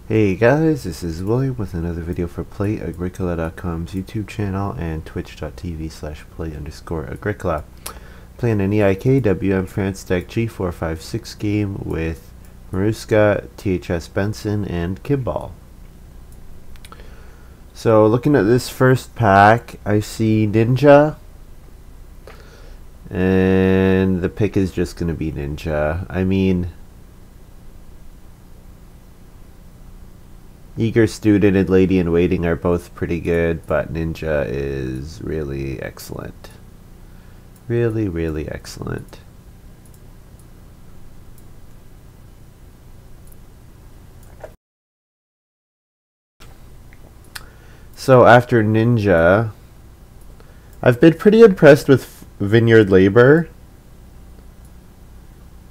Hey guys, this is William with another video for Play-agricola.com's YouTube channel and twitch.tv/play_agricola. Playing an EIK WM France deck G456 game with maruskaK, thsbenson, and Kimball. So looking at this first pack, I see Ninja, and the pick is just going to be Ninja. I mean, Eager Student and Lady in Waiting are both pretty good, but Ninja is really excellent. Really, really excellent. So after Ninja, I've been pretty impressed with Vineyard Labor.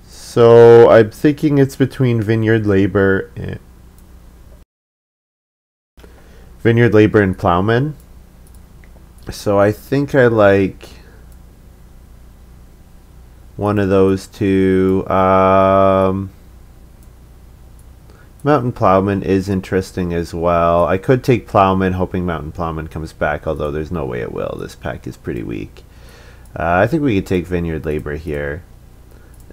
So I'm thinking it's between Vineyard Labor and Plowman. So I think I like one of those two. Mountain Plowman is interesting as well. I could take Plowman, hoping Mountain Plowman comes back, although there's no way it will. This pack is pretty weak. I think we could take Vineyard Labor here.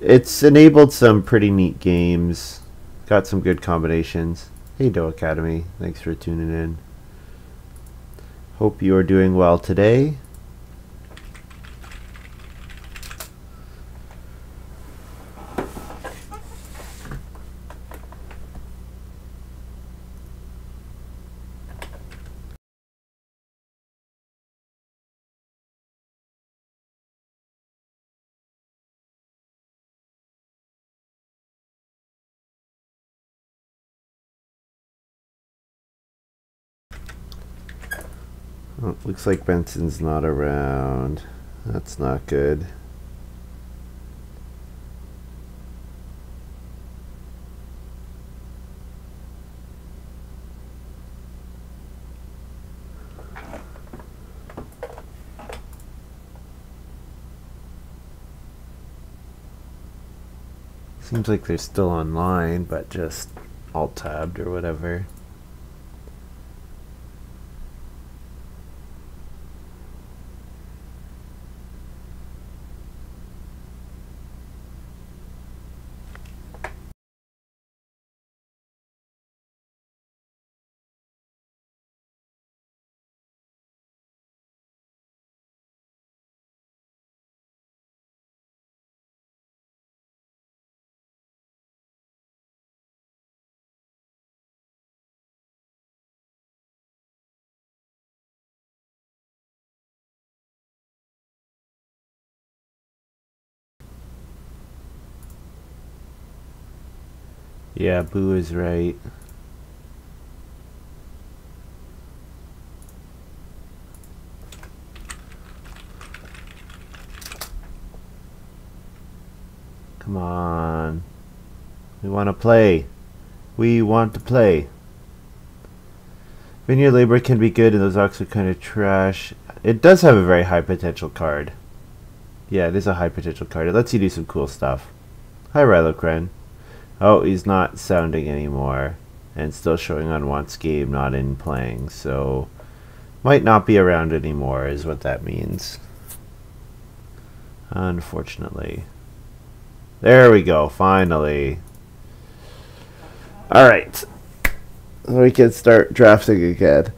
It's enabled some pretty neat games. Got some good combinations. Hey Doe Academy, thanks for tuning in. Hope you are doing well today. Oh, looks like Benson's not around. That's not good. Seems like they're still online, but just alt-tabbed or whatever. Yeah, Boo is right. Come on. We want to play. We want to play. Vineyard Labor can be good and those Ox are kind of trash. It does have a very high potential card. Yeah, it is a high potential card. It lets you do some cool stuff. Hi, Rylocren. Oh, he's not sounding anymore. And still showing on wants game, not in playing. So, might not be around anymore is what that means. Unfortunately. There we go, finally. Alright. We can start drafting again.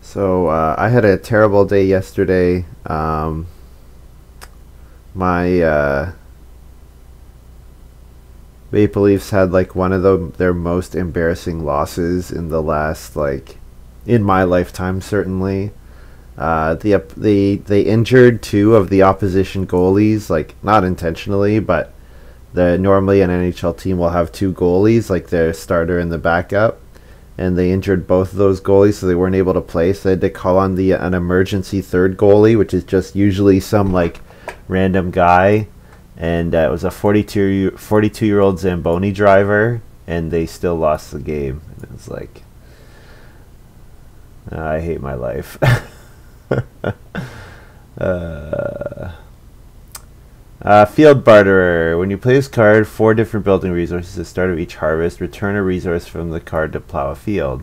So I had a terrible day yesterday. My Maple Leafs had like one of their most embarrassing losses in the last, like, in my lifetime certainly. They injured two of the opposition goalies, like not intentionally, but normally an NHL team will have two goalies, like their starter and the backup. And they injured both of those goalies, so they weren't able to play. So they had to call on an emergency third goalie, which is just usually some like random guy. And it was a 42-year-old Zamboni driver, and they still lost the game. And it was like, I hate my life. Field Barterer. When you play this card, 4 different building resources at the start of each harvest. Return a resource from the card to plow a field.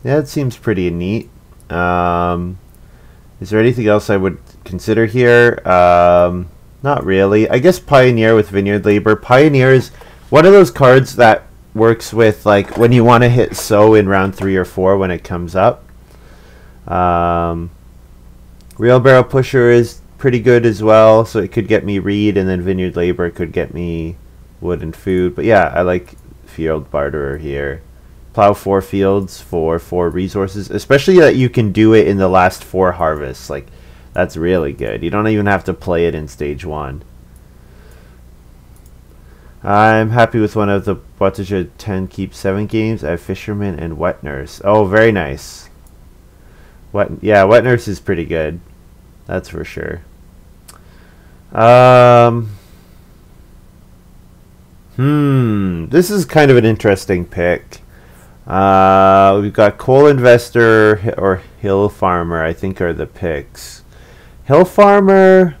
Yeah, that seems pretty neat. Is there anything else I would consider here? Not really. I guess Pioneer with Vineyard Labor. Pioneer is one of those cards that works with, like, when you want to hit sow in round 3 or 4 when it comes up. Real Barrel Pusher is pretty good as well, so it could get me reed, and then Vineyard Labor could get me wood and food. But yeah, I like Field Barterer here. Plow 4 fields for 4 resources, especially that you can do it in the last 4 harvests. Like, that's really good. You don't even have to play it in stage 1. I'm happy with one of the Boiteja 10 keep 7 games. I have Fisherman and Wet Nurse. Oh, very nice. Wet Nurse is pretty good. That's for sure. This is kind of an interesting pick. We've got Coal Investor or Hill Farmer, I think, are the picks. Hill Farmer,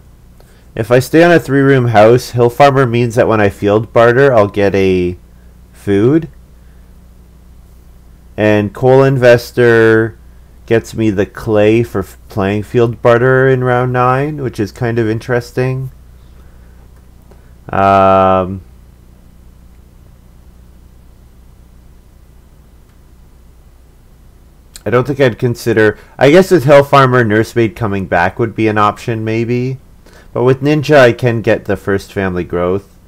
if I stay on a 3-room house, Hill Farmer means that when I field barter, I'll get a food. And Coal Investor gets me the clay for playing field barter in round 9, which is kind of interesting. I don't think I'd consider... I guess with Hill Farmer, Nursemaid coming back would be an option, maybe. But with Ninja, I can get the first family growth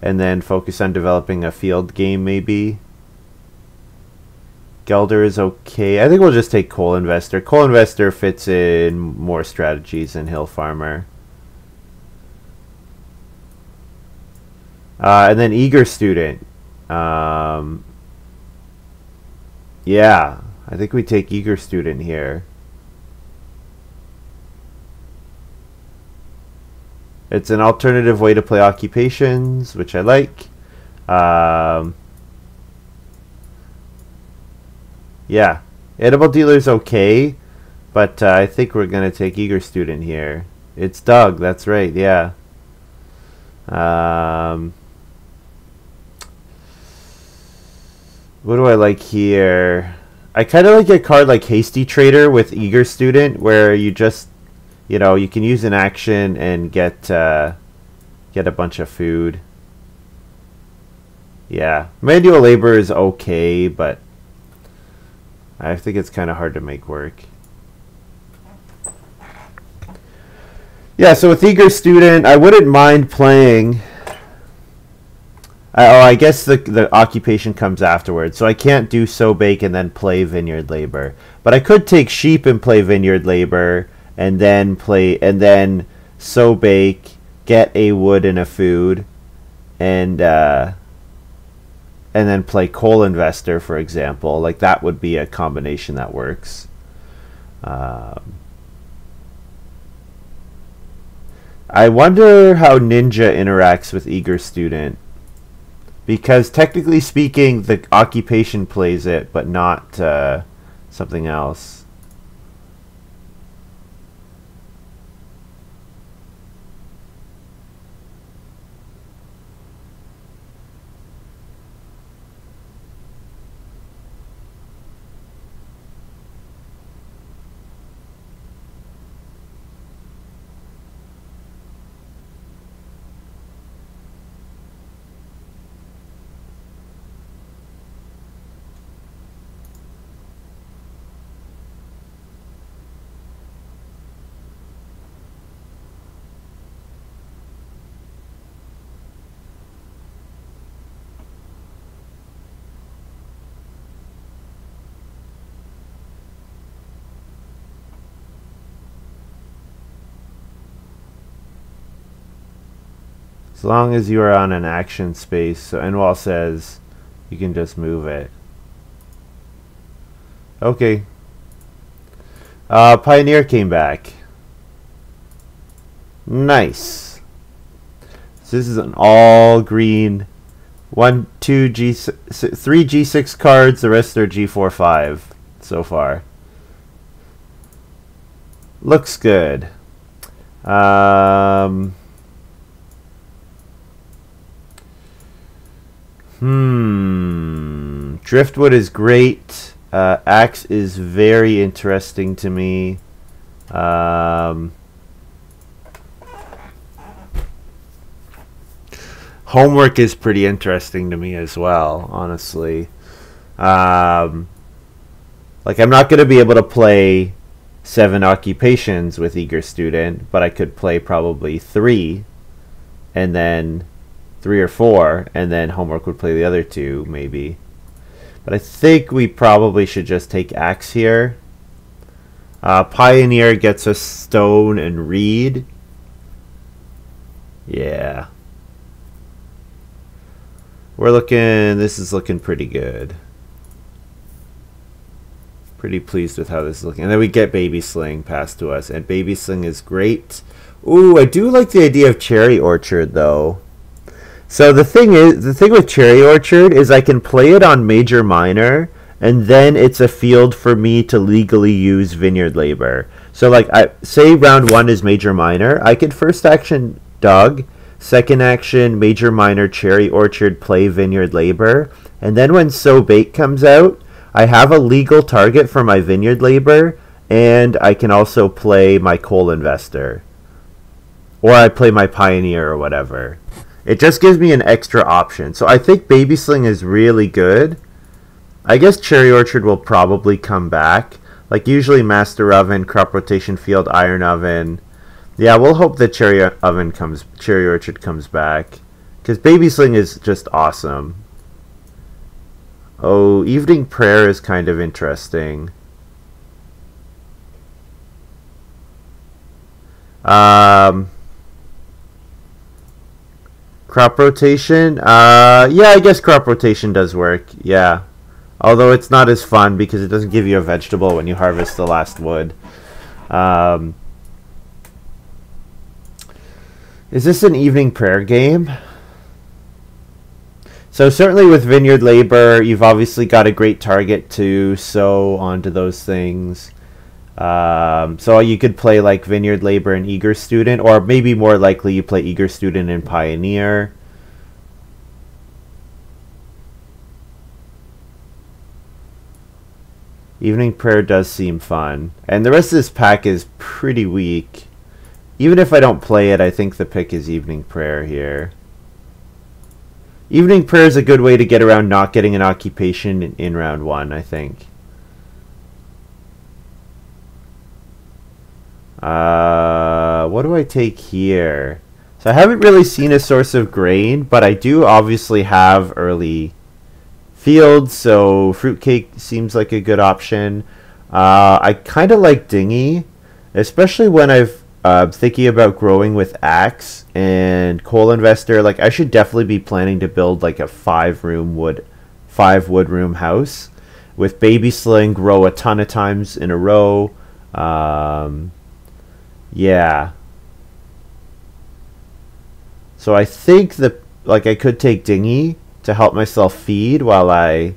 and then focus on developing a field game, maybe. Gelder is okay. I think we'll just take Coal Investor. Coal Investor fits in more strategies than Hill Farmer. And then Eager Student. Yeah, I think we take Eager Student here. It's an alternative way to play occupations, which I like. Yeah, Edible Dealer's okay, but I think we're going to take Eager Student here. It's Doug, that's right, yeah. What do I like here? I kind of like a card like Hasty Trader with Eager Student, where you just, you know, you can use an action and get a bunch of food. Yeah, Manual Labor is okay, but I think it's kind of hard to make work. Yeah, so with Eager Student, I wouldn't mind playing... oh, I guess the occupation comes afterwards, so I can't do Sow Bake and then play Vineyard Labor. But I could take Sheep and play Vineyard Labor, and then Sow Bake, get a wood and a food, and then play Coal Investor, for example. Like, that would be a combination that works. I wonder how Ninja interacts with Eager Student. Because technically speaking, the occupation plays it, but not something else. As long as you are on an action space, so Enwall says you can just move it. Okay. Pioneer came back. Nice. So this is an all green 3 G6 cards, the rest are G4 5 so far. Looks good. Driftwood is great. Axe is very interesting to me. Homework is pretty interesting to me as well, honestly. Like, I'm not going to be able to play 7 occupations with Eager Student, but I could play probably 3, and then 3 or 4, and then Homework would play the other 2, maybe. But I think we probably should just take Axe here. Pioneer gets us Stone and Reed. Yeah. This is looking pretty good. Pretty pleased with how this is looking. And then we get Baby Sling passed to us, and Baby Sling is great. Ooh, I do like the idea of Cherry Orchard, though. So the thing with Cherry Orchard is I can play it on Major Minor, and then it's a field for me to legally use Vineyard Labor. So, like, say round 1 is Major Minor, I could first action Dog, second action Major Minor Cherry Orchard, play Vineyard Labor, and then when So Bait comes out, I have a legal target for my Vineyard Labor, and I can also play my Coal Investor. Or I play my Pioneer or whatever. It just gives me an extra option. So I think Baby Sling is really good. I guess Cherry Orchard will probably come back. Like usually Master Oven, Crop Rotation Field, Iron Oven. Yeah, we'll hope that Cherry Orchard comes back. Because Baby Sling is just awesome. Oh, Evening Prayer is kind of interesting. Crop rotation? Yeah, I guess crop rotation does work. Yeah. Although it's not as fun because it doesn't give you a vegetable when you harvest the last wood. Is this an Evening Prayer game? So certainly with Vineyard Labor, you've obviously got a great target to sow onto those things. So you could play like Vineyard Labor and Eager Student, or maybe more likely you play Eager Student and Pioneer. Evening Prayer does seem fun. And the rest of this pack is pretty weak. Even if I don't play it, I think the pick is Evening Prayer here. Evening Prayer is a good way to get around not getting an occupation in round 1, I think. What do I take here? So I haven't really seen a source of grain, but I do obviously have early fields, so fruitcake seems like a good option. I kind of like Dingy, especially when I've thinking about growing with Axe and Coal Investor. Like I should definitely be planning to build like a 5 wood room house with Baby Sling, grow a ton of times in a row. Yeah. So I think that like I could take Dingy to help myself feed while I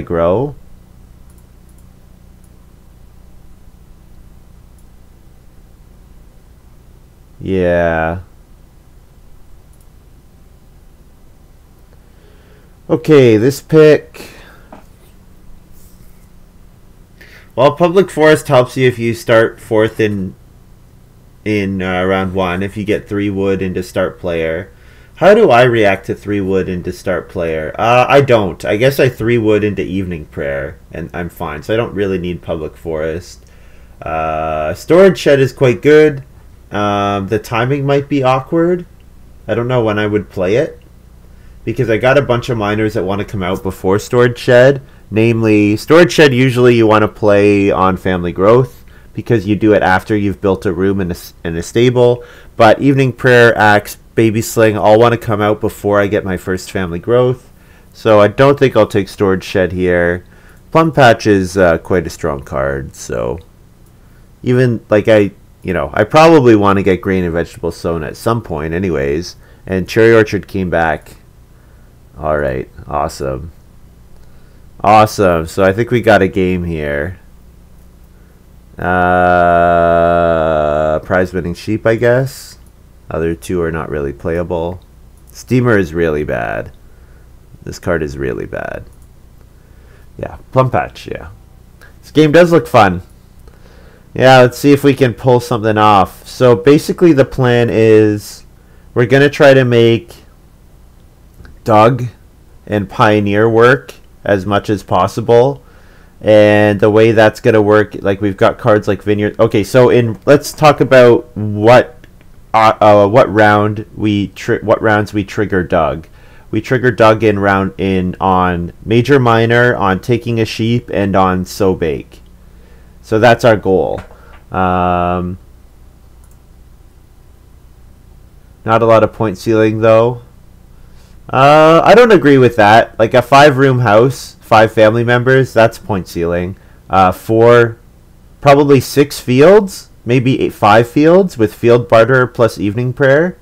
grow. Yeah. Okay, this pick. Well, Public Forest helps you if you start 4th in round 1, if you get 3 wood into start player. How do I react to 3 wood into start player? I don't. I guess I 3 wood into Evening Prayer, and I'm fine. So I don't really need Public Forest. Storage Shed is quite good. The timing might be awkward. I don't know when I would play it, because I got a bunch of miners that want to come out before Storage Shed. Namely, Storage Shed usually you want to play on Family Growth, because you do it after you've built a room in a stable. But Evening Prayer, Axe, Baby Sling all want to come out before I get my first Family Growth. So I don't think I'll take Storage Shed here. Plum Patch is quite a strong card, so even like I probably want to get grain and vegetables sown at some point anyways. And Cherry Orchard came back. Alright, awesome. Awesome, so I think we got a game here. Prize winning sheep, I guess. Other two are not really playable. Steamer is really bad. This card is really bad. Yeah, plum patch, yeah. This game does look fun. Yeah, let's see if we can pull something off. So basically the plan is we're going to try to make Doug and Pioneer work as much as possible. And the way that's going to work, like we've got cards like Vineyard. Okay, so let's talk about what rounds we trigger Doug. We trigger Doug on Major Minor, on Taking a Sheep, and on So Bake. So that's our goal. Not a lot of point ceiling though. I don't agree with that. Like a 5-room house, 5 family members, that's point ceiling. 4, probably 6 fields, maybe 5 fields with field barter plus evening prayer.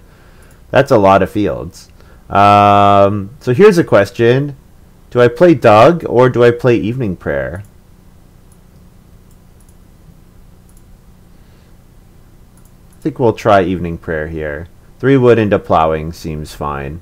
That's a lot of fields. So here's a question. Do I play Doug or do I play evening prayer? I think we'll try evening prayer here. 3 wood into plowing seems fine.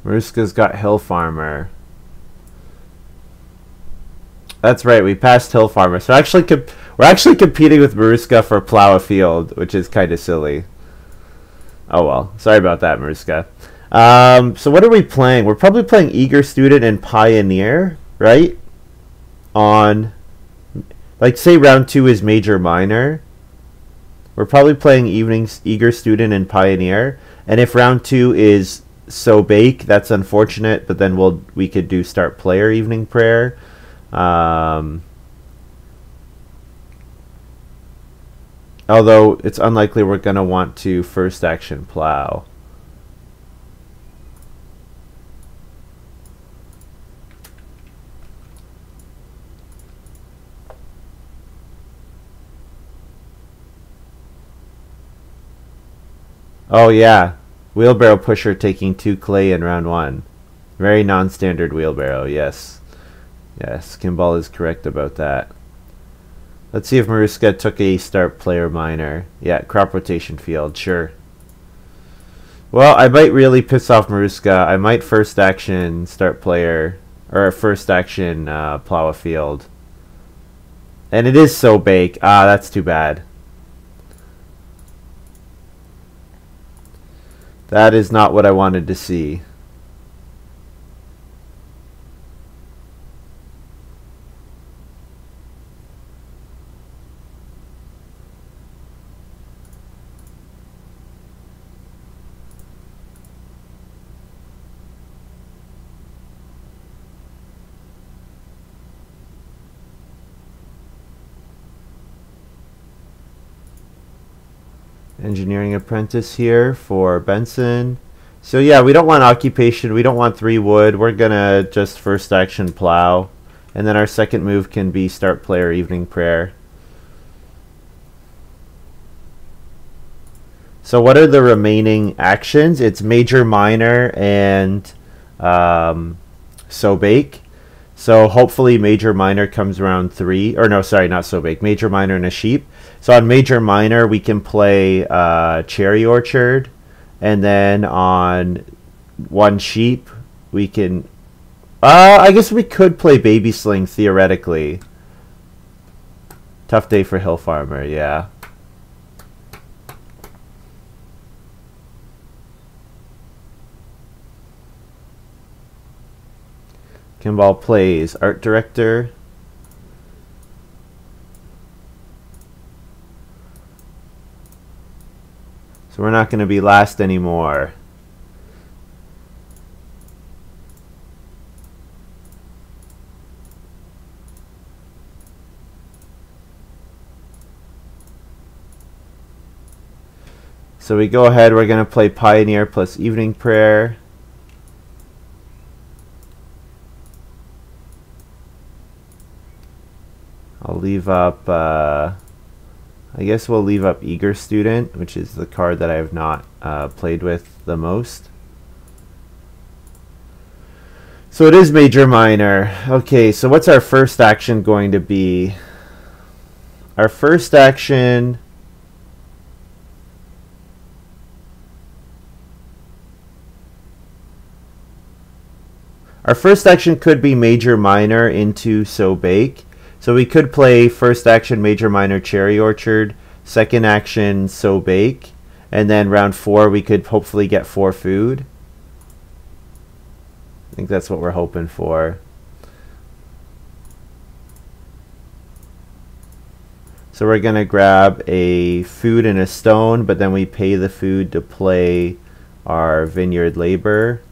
Maruska's got Hill Farmer. That's right, we passed Hill Farmer. So we're actually competing with Maruska for Plow a Field, which is kind of silly. Oh well, sorry about that, Maruska. So what are we playing? We're probably playing Eager Student and Pioneer, right? On, like, say round 2 is Major Minor. We're probably playing Eager Student and Pioneer. And if round 2 is So Bake, that's unfortunate, but then we could do Start Player Evening Prayer. Although it's unlikely we're going to want to first action plow. Oh yeah, wheelbarrow pusher taking 2 clay in round 1. Very non-standard wheelbarrow, yes. Yes, Kimball is correct about that. Let's see if Maruska took a Start Player Minor. Yeah, crop rotation field, sure. Well, I might really piss off Maruska. I might first action Start Player, or first action Plow a Field. And it is So Bake. Ah, that's too bad. That is not what I wanted to see. Engineering apprentice here for Benson. So yeah, we don't want occupation. We don't want 3 wood. We're gonna just first action plow, and then our second move can be Start Player Evening Prayer. So what are the remaining actions? It's Major Minor and So Bake. So hopefully Major Minor comes around 3. Or no, sorry, not So Bake. Major Minor and a sheep. So on Major Minor, we can play Cherry Orchard. And then on 1 sheep, we can... I guess we could play Baby Sling, theoretically. Tough day for Hill Farmer, yeah. Kimball plays Art Director. So we're not going to be last anymore. So we go ahead, we're going to play Pioneer plus Evening Prayer. I'll leave up, I guess we'll leave up Eager Student, which is the card that I have not played with the most. So it is Major Minor. Okay, so what's our first action going to be? Our first action... Our first action could be Major Minor into So Bake. So we could play first action Major Minor Cherry Orchard, second action So Bake, and then round 4 we could hopefully get 4 food. I think that's what we're hoping for. So we're going to grab a food and a stone, but then we pay the food to play our Vineyard Labor.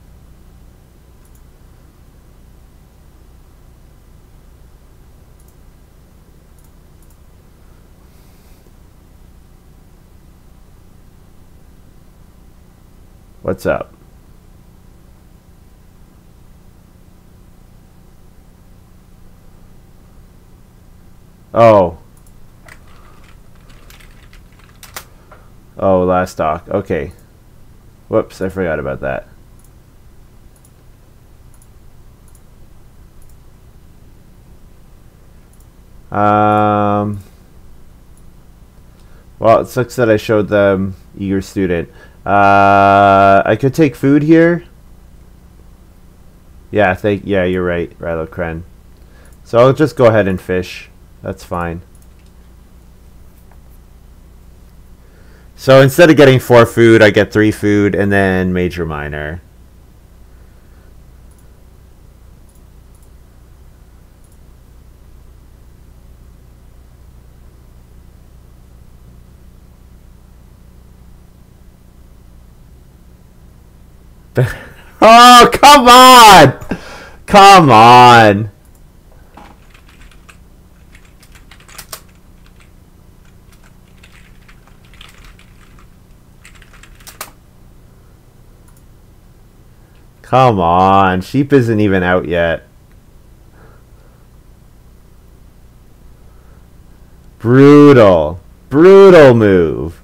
What's up? Oh. Oh, last dock. Okay. Whoops, I forgot about that. Well, it sucks that I showed them Eager Student. I could take food here. Yeah, yeah, you're right, Rylocren. So I'll just go ahead and fish. That's fine. So instead of getting 4 food, I get 3 food and then Major Minor. Oh, come on! Come on! Come on. Sheep isn't even out yet. Brutal. Brutal move.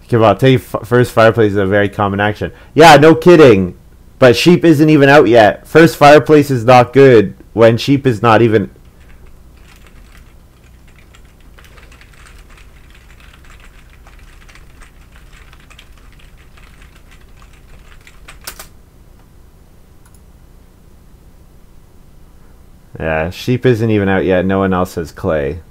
Kimball, take first fireplace is a very common action. Yeah, no kidding. But sheep isn't even out yet. First fireplace is not good when sheep is not even... Yeah, sheep isn't even out yet. No one else has clay.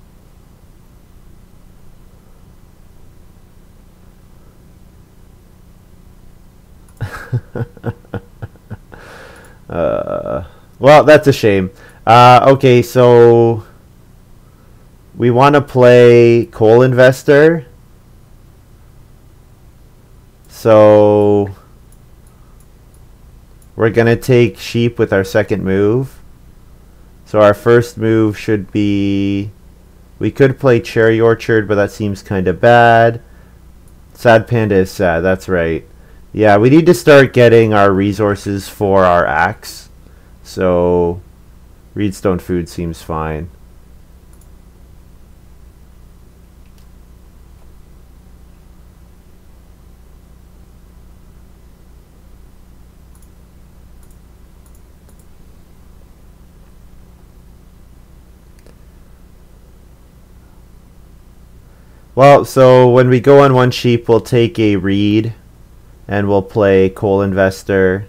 Well, that's a shame. Okay, so we want to play Coal Investor. So we're going to take sheep with our second move. So our first move should be... We could play Cherry Orchard, but that seems kind of bad. Sad Panda is sad, that's right. Yeah, we need to start getting our resources for our axe. So Reedstone Food seems fine. Well, so when we go on one sheep, we'll take a reed and we'll play Coal Investor.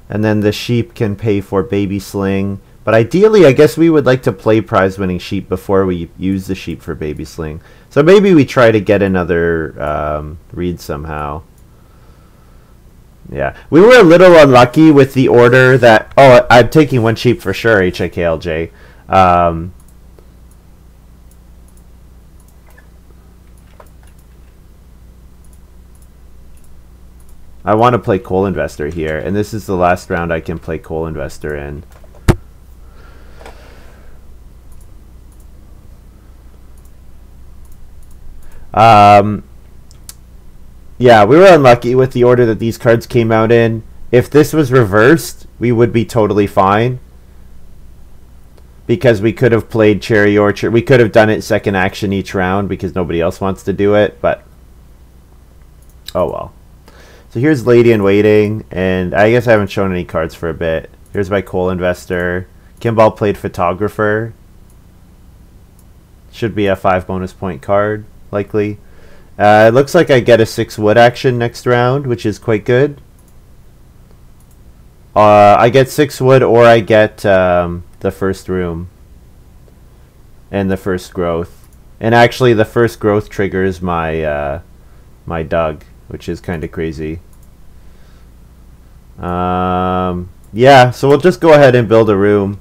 And then the sheep can pay for Baby Sling, But ideally, I guess we would like to play prize-winning sheep before we use the sheep for baby sling. So maybe we try to get another read somehow. Yeah, we were a little unlucky with the order that... Oh, I'm taking one sheep for sure, HIKLJ. I want to play Coal Investor here, and this is the last round I can play Coal Investor in. Yeah, we were unlucky with the order that these cards came out in. If this was reversed, we would be totally fine. Because we could have played Cherry Orchard. We could have done it second action each round because nobody else wants to do it, but... Oh well. So here's Lady in Waiting, and I guess I haven't shown any cards for a bit. Here's my Coal Investor. Kimball played Photographer. Should be a 5 bonus point card, likely. It looks like I get a 6 wood action next round, which is quite good. I get 6 wood, or I get the first room and the first growth. And actually, the first growth triggers my my Doug, which is kind of crazy. Yeah, so we'll just go ahead and build a room.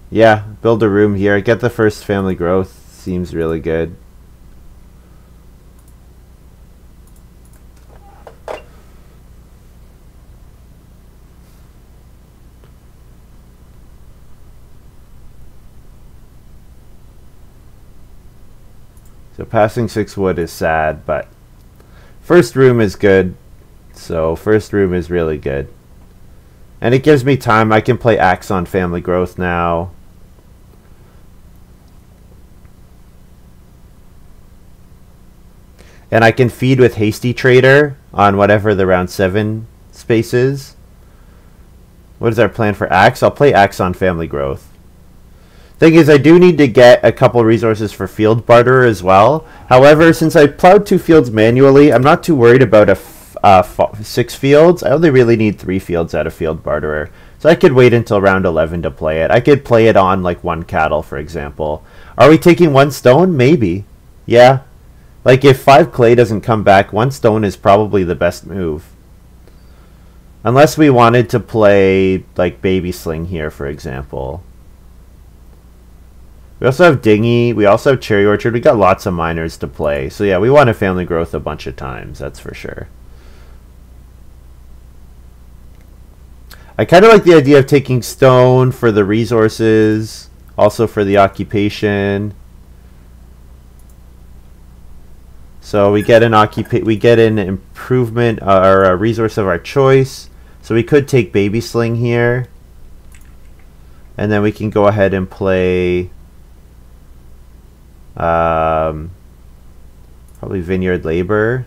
Yeah, build a room here. Get the first family growth. Seems really good. So passing 6 wood is sad, but first room is good. So first room is really good. And it gives me time. I can play Axe on family growth now. And I can feed with Hasty Trader on whatever the round 7 space is. What is our plan for Axe? I'll play Axe on family growth. Thing is, I do need to get a couple resources for Field Barterer as well. However, since I plowed 2 fields manually, I'm not too worried about 6 fields. I only really need 3 fields out of Field Barterer. So I could wait until round 11 to play it. I could play it on like 1 cattle, for example. Are we taking 1 stone? Maybe. Yeah. Like if 5 clay doesn't come back, 1 stone is probably the best move. Unless we wanted to play like Baby Sling here, for example. We also have Dinghy. We also have Cherry Orchard. We got lots of miners to play. So yeah, we want a family growth a bunch of times. That's for sure. I kind of like the idea of taking stone for the resources. Also for the occupation. So we get an improvement or a resource of our choice. So we could take Baby Sling here. And then we can go ahead and play probably Vineyard Labor.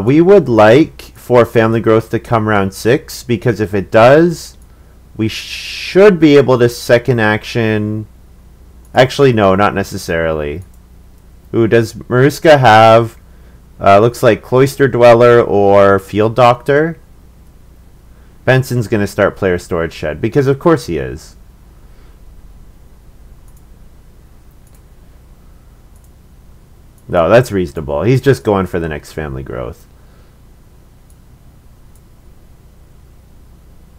We would like for family growth to come round 6, because if it does, we should be able to second action. Actually, no, not necessarily. Ooh, does maruskaK have, looks like Cloister Dweller or Field Doctor? Benson's going to start Player Storage Shed, because of course he is. No, that's reasonable. He's just going for the next family growth.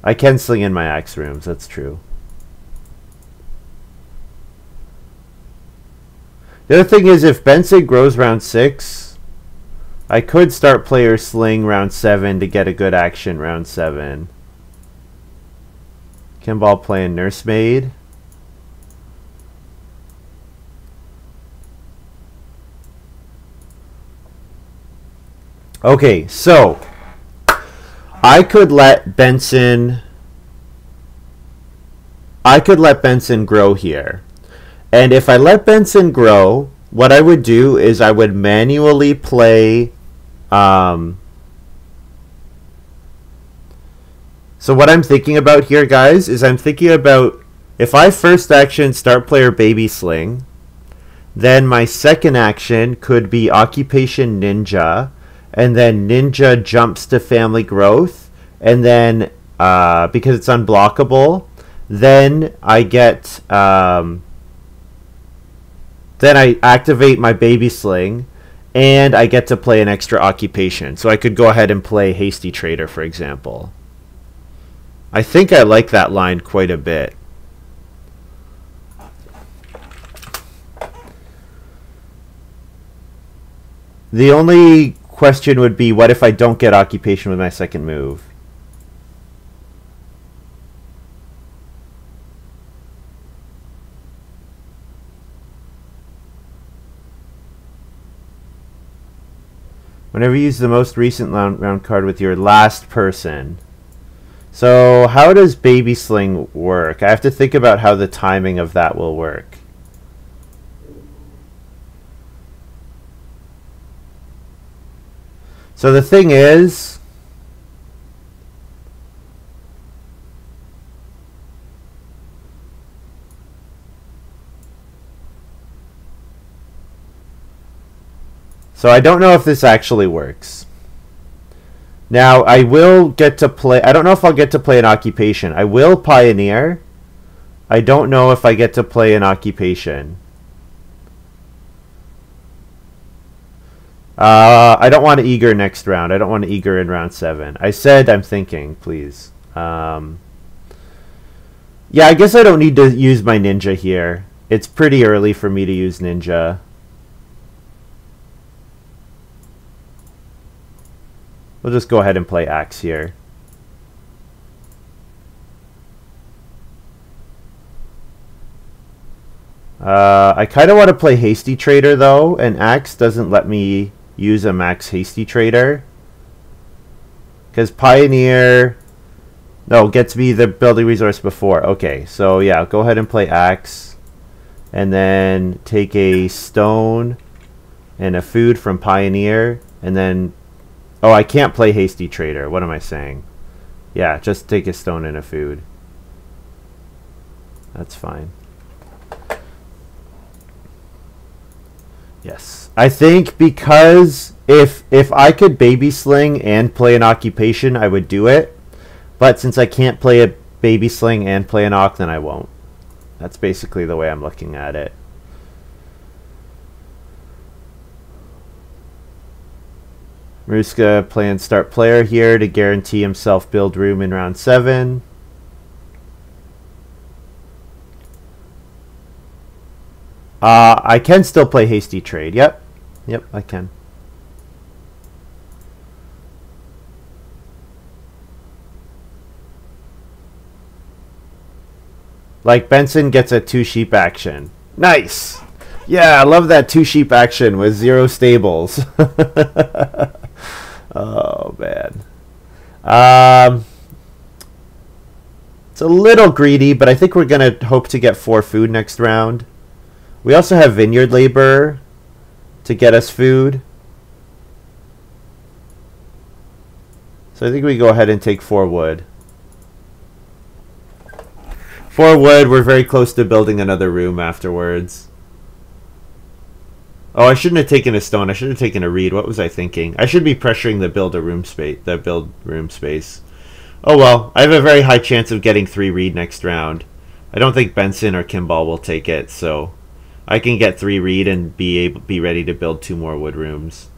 I can sling in my axe rooms, that's true. The other thing is, if Benson grows round 6, I could start player sling round 7 to get a good action round 7. Kimball playing Nursemaid. Okay, so I could let Benson grow here. And if I let Benson grow, what I would do is I would manually play So what I'm thinking about here, guys, is I'm thinking about if I first action start player baby sling, then my second action could be occupation ninja, and then ninja jumps to family growth, and then because it's unblockable, then I get then I activate my baby sling, and I get to play an extra occupation. So I could go ahead and play hasty trader, for example. I think I like that line quite a bit. The only question would be, what if I don't get occupation with my second move? Whenever you use the most recent round card with your last person. So how does baby sling work? I have to think about how the timing of that will work. So the thing is, so I don't know if this actually works. Now, I will get to play... I don't know if I'll get to play an occupation. I will pioneer. I don't know if I get to play an occupation. I don't want to eager next round. I don't want to eager in round 7. I said I'm thinking, please. Yeah, I guess I don't need to use my ninja here. It's pretty early for me to use ninja. We'll just go ahead and play axe here. I kind of want to play hasty trader though, and axe doesn't let me use a max hasty trader. Because pioneer, no, gets me the building resource before. Okay, so yeah, go ahead and play axe. And then take a stone and a food from pioneer. And then... oh, I can't play hasty trader. What am I saying? Yeah, just take a stone and a food. That's fine. Yes. I think because if I could baby sling and play an occupation, I would do it. But since I can't play a baby sling and play an oc, then I won't. That's basically the way I'm looking at it. maruskaK playing start player here to guarantee himself build room in round 7. I can still play hasty trade. Yep, I can. Like Benson gets a 2 sheep action. Nice. Yeah, I love that 2 sheep action with 0 stables. Oh, man. It's a little greedy, but I think we're going to hope to get 4 food next round. We also have vineyard labor to get us food. So I think we go ahead and take 4 wood. 4 wood, we're very close to building another room afterwards. Oh, I shouldn't have taken a stone. I should have taken a reed. What was I thinking? I should be pressuring the build room space. Oh well, I have a very high chance of getting 3 reed next round. I don't think Benson or Kimball will take it, so I can get 3 reed and be ready to build 2 more wood rooms.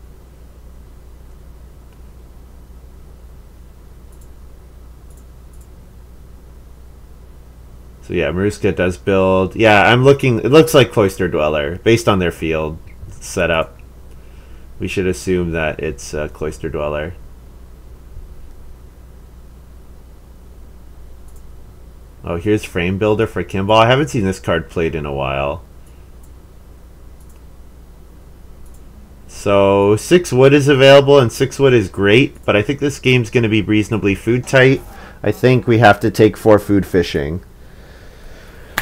So yeah, maruskaK does build. Yeah, I'm looking. It looks like Cloister Dweller based on their field setup. We should assume that it's Cloister Dweller. Oh, here's Frame Builder for Kimball. I haven't seen this card played in a while. So 6 wood is available, and 6 wood is great, but I think this game's going to be reasonably food tight. I think we have to take 4 food fishing.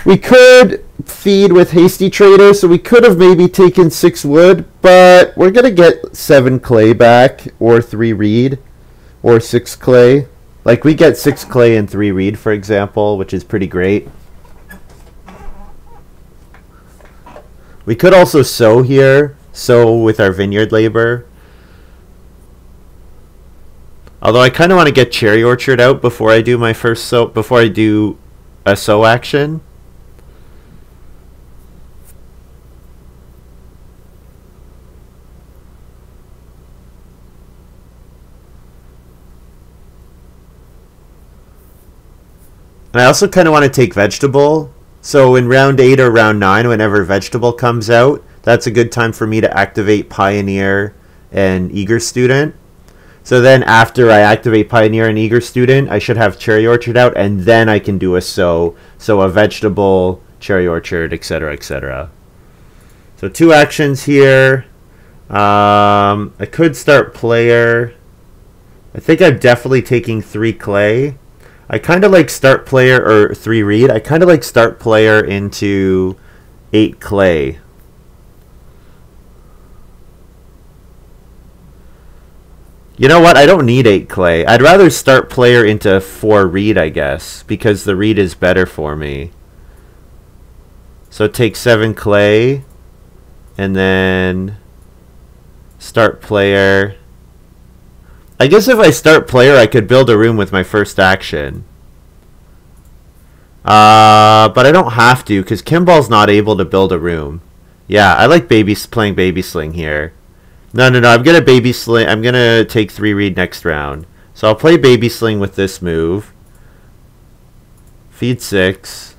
We could feed with hasty trader, so we could have maybe taken 6 wood, but we're going to get 7 clay back, or 3 reed, or 6 clay. Like we get 6 clay and 3 reed, for example, which is pretty great. We could also sow here, sow with our vineyard labor. Although I kind of want to get cherry orchard out before I do my first sow, before I do a sow action. And I also kind of want to take vegetable. So in round 8 or round 9, whenever vegetable comes out, that's a good time for me to activate Pioneer and Eager Student. So then after I activate Pioneer and Eager Student, I should have Cherry Orchard out, and then I can do a sow. So a vegetable, Cherry Orchard, etc., etc. So 2 actions here. I could start player. I think I'm definitely taking 3 clay. I kind of like start player, or 3 reed. I kind of like start player into 8 clay. You know what? I don't need 8 clay. I'd rather start player into 4 reed, I guess, because the reed is better for me. So take 7 clay, and then start player. I guess if I start player, I could build a room with my first action. But I don't have to, because Kimball's not able to build a room. Yeah, I like playing baby sling here. No, I'm gonna baby sling. I'm gonna take 3 reed next round. So I'll play baby sling with this move. Feed 6.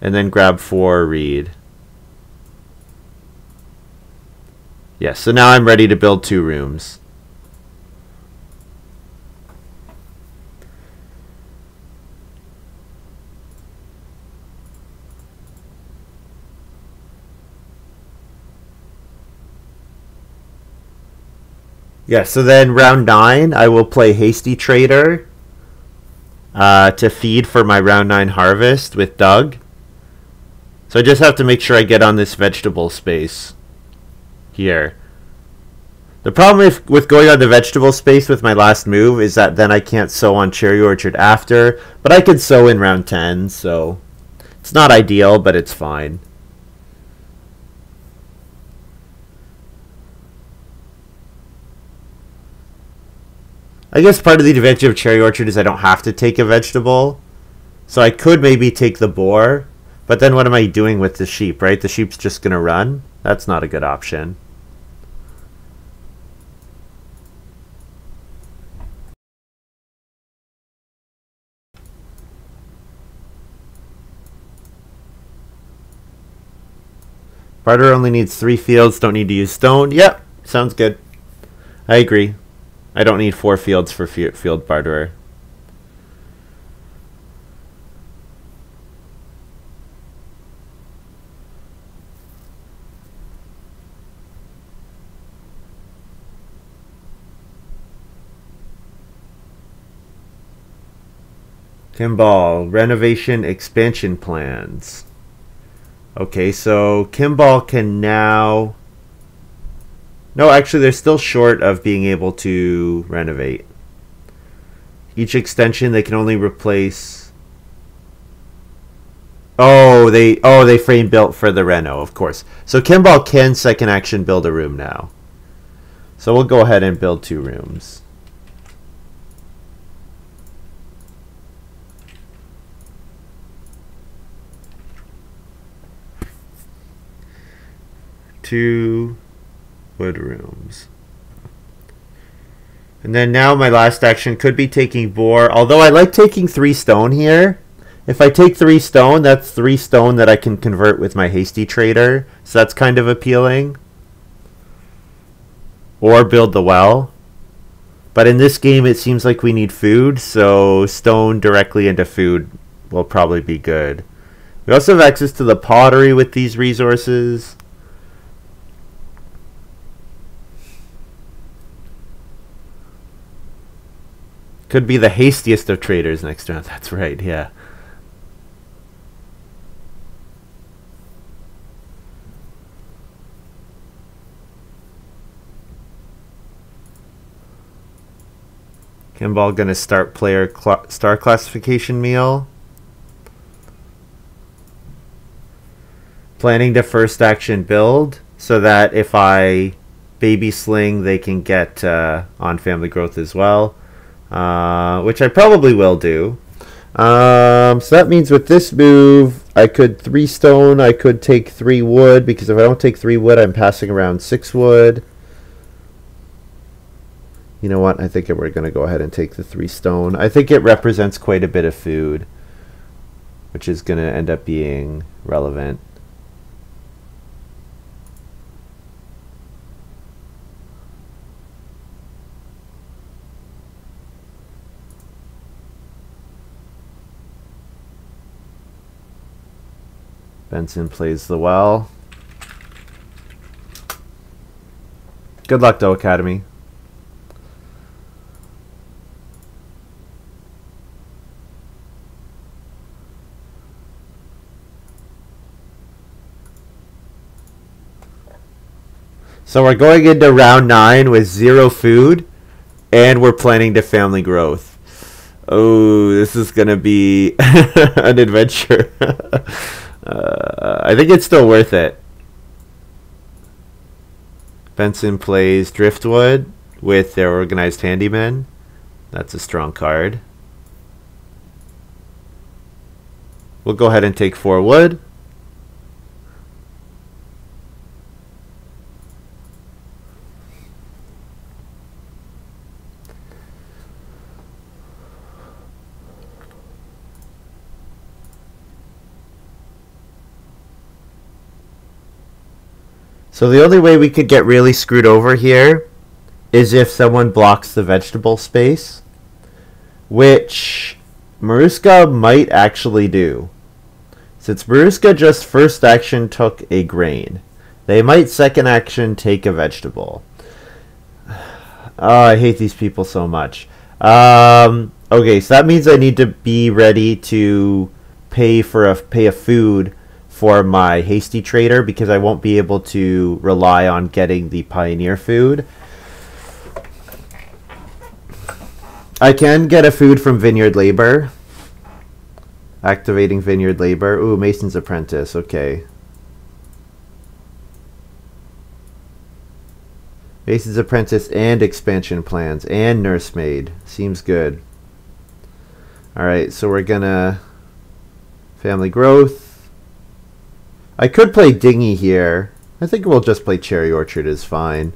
And then grab 4 reed. Yes, so now I'm ready to build 2 rooms. Yeah, so then round 9, I will play Hasty Trader to feed for my round 9 harvest with Doug. So I just have to make sure I get on this vegetable space here. The problem with going on the vegetable space with my last move is that then I can't sow on Cherry Orchard after, but I could sow in round 10, so it's not ideal, but it's fine. I guess part of the advantage of Cherry Orchard is I don't have to take a vegetable. So I could maybe take the boar, but then what am I doing with the sheep, right? The sheep's just going to run. That's not a good option. Barter only needs 3 fields, don't need to use stone. Yep, sounds good. I agree. I don't need 4 fields for field barterer. Kimball, renovation expansion plans. Okay, so Kimball can now... No, actually, they're still short of being able to renovate. Each extension, they can only replace... Oh, they frame built for the reno, of course. So Kimball can second action build a room now. So we'll go ahead and build 2 rooms. Two wood rooms. And then now my last action could be taking boar. Although I like taking 3 stone here. If I take 3 stone, that's 3 stone that I can convert with my hasty trader. So that's kind of appealing. Or build the well. But in this game it seems like we need food. So stone directly into food will probably be good. We also have access to the pottery with these resources. Could be the hastiest of traders next round. That's right, yeah. Kimball gonna start star classification meal. Planning to first action build so that if I baby sling, they can get on family growth as well, which I probably will do. So that means with this move, I could 3 stone, I could take 3 wood, because if I don't take 3 wood, I'm passing around 6 wood. You know what? I think we're going to go ahead and take the 3 stone. I think it represents quite a bit of food, which is going to end up being relevant. Benson plays the well. Good luck, though, Academy. So we're going into round 9 with 0 food, and we're planning to family growth. Oh, this is going to be an adventure. I think it's still worth it. Benson plays Driftwood with their Organized Handyman. That's a strong card. We'll go ahead and take 4 wood. So the only way we could get really screwed over here is if someone blocks the vegetable space, which maruskaK might actually do. Since maruskaK just first action took a grain, they might second action take a vegetable. Oh, I hate these people so much. Okay, so that means I need to be ready to pay a food for my hasty trader, because I won't be able to rely on getting the pioneer food. I can get a food from Vineyard Labor. Activating Vineyard Labor. Ooh, Mason's Apprentice. Okay. Mason's Apprentice and expansion plans and nursemaid. Seems good. Alright, so we're gonna family growth. I could play Dinghy here. I think we'll just play Cherry Orchard is fine.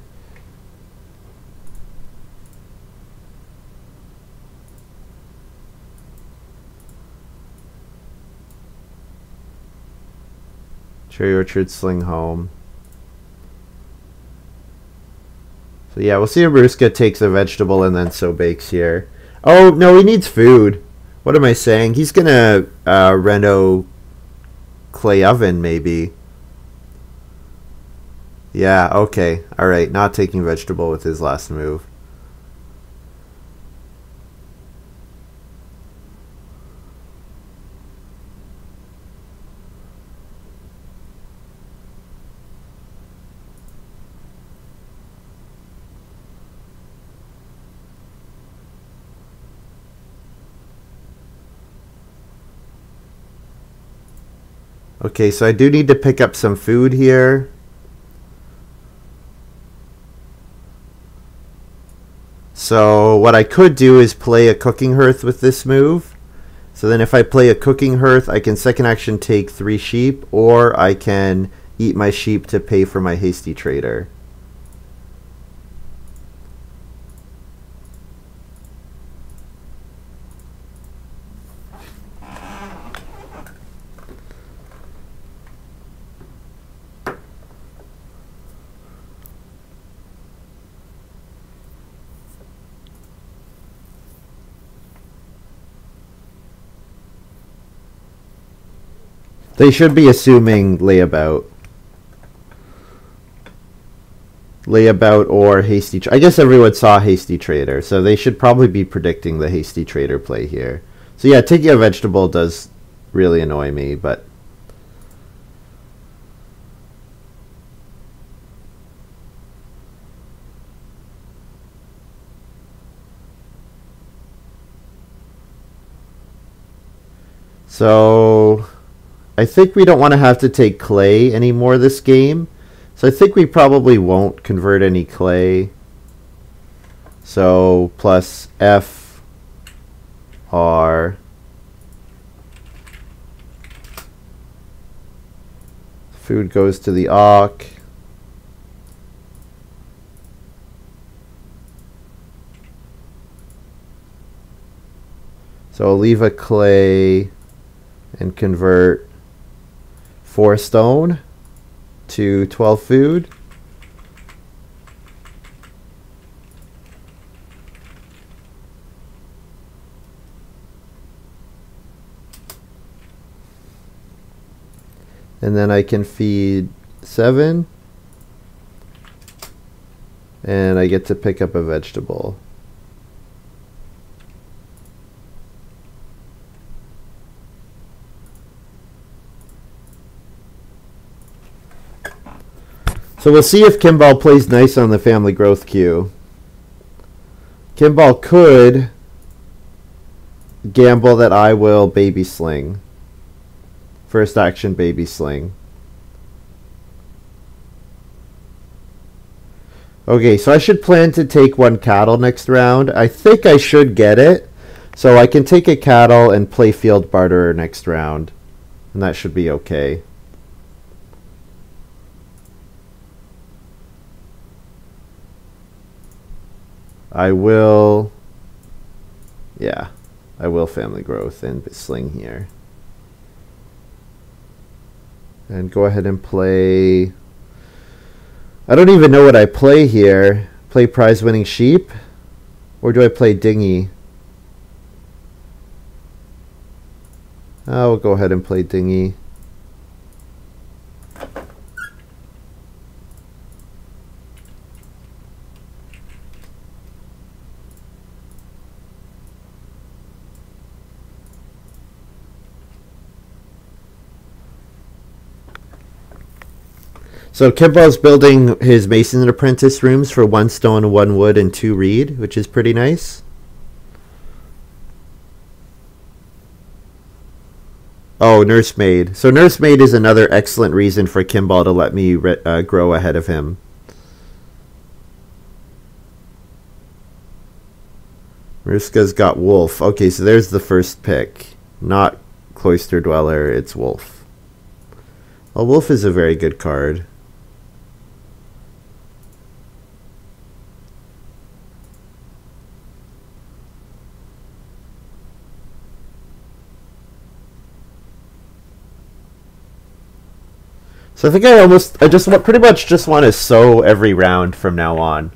Cherry Orchard, Sling Home. So yeah, we'll see if maruskaK takes a vegetable and then so bakes here. Oh, no, he needs food. What am I saying? He's gonna reno clay oven, maybe. Yeah, okay. Alright, not taking vegetable with his last move. Okay, so I do need to pick up some food here. So what I could do is play a cooking hearth with this move. So then if I play a cooking hearth, I can second action take 3 sheep, or I can eat my sheep to pay for my hasty trader. They should be assuming layabout. Layabout or hasty. I guess everyone saw hasty trader, so they should probably be predicting the hasty trader play here. So yeah, taking a vegetable does really annoy me, but So I think we don't want to have to take clay anymore this game. So I think we probably won't convert any clay. So plus F R food goes to the awk. So I'll leave a clay and convert 4 stone to 12 food. And then I can feed 7. And I get to pick up a vegetable. So we'll see if Kimball plays nice on the family growth queue. Kimball could gamble that I will baby sling. First action baby sling. Okay, so I should plan to take 1 cattle next round. I think I should get it. So I can take a cattle and play field barterer next round. And that should be okay. I will family growth and sling here. And go ahead and play, I don't even know what I play here. Play prize winning sheep? Or do I play dinghy? I'll go ahead and play dinghy. So Kimball's building his Mason Apprentice rooms for 1 stone, 1 wood, and 2 reed, which is pretty nice. Oh, nursemaid. So nursemaid is another excellent reason for Kimball to let me grow ahead of him. Maruska's got wolf. Okay, so there's the first pick. Not cloister dweller, it's wolf. Well, wolf is a very good card. So I think I just pretty much just want to sow every round from now on.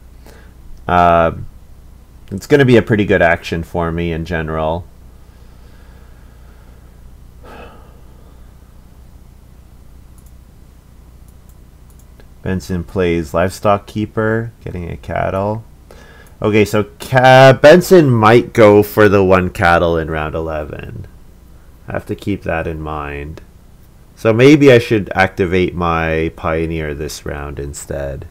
It's going to be a pretty good action for me in general. Benson plays livestock keeper, getting a cattle. Okay, so Benson might go for the 1 cattle in round 11. I have to keep that in mind. So maybe I should activate my pioneer this round instead.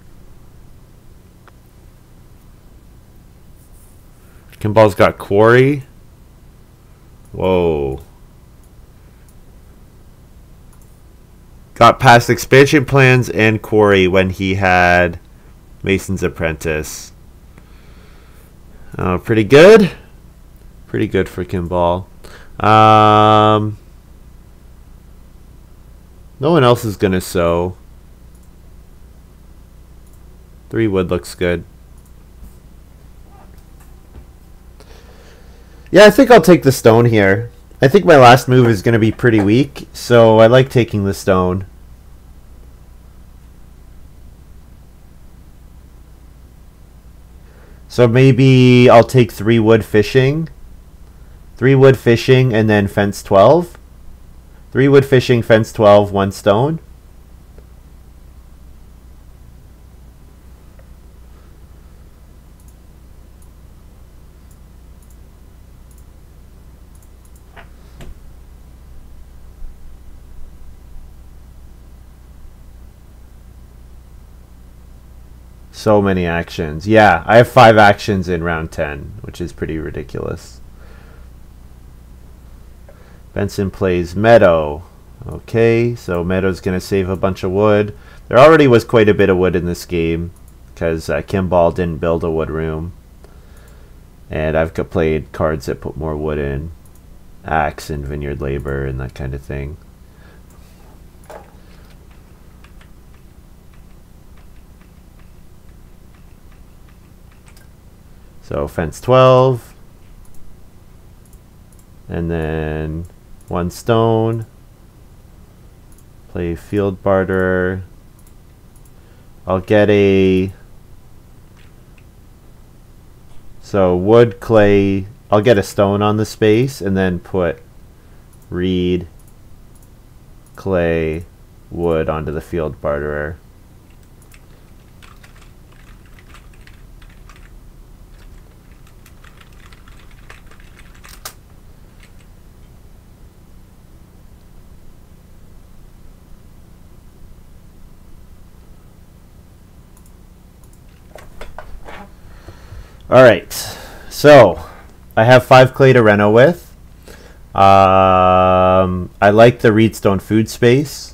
Kimball's got quarry. Whoa. Got past expansion plans and quarry when he had Mason's Apprentice. Pretty good. Pretty good for Kimball. No one else is going to sow. 3 wood looks good. Yeah, I think I'll take the stone here. I think my last move is going to be pretty weak, so I like taking the stone. So maybe I'll take 3 wood fishing. 3 wood fishing and then fence 12. 3 wood fishing, fence 12, 1 stone. So many actions. Yeah, I have 5 actions in round 10, which is pretty ridiculous. Benson plays meadow. Okay, so meadow's going to save a bunch of wood. There already was quite a bit of wood in this game because Kimball didn't build a wood room. And I've played cards that put more wood in. Axe and vineyard labor and that kind of thing. So fence 12. And then 1 stone. Play field barterer. I'll get a... So wood, clay, I'll get a stone on the space and then put reed, clay, wood onto the field barterer. Alright, so I have 5 clay to reno with. I like the reedstone food space.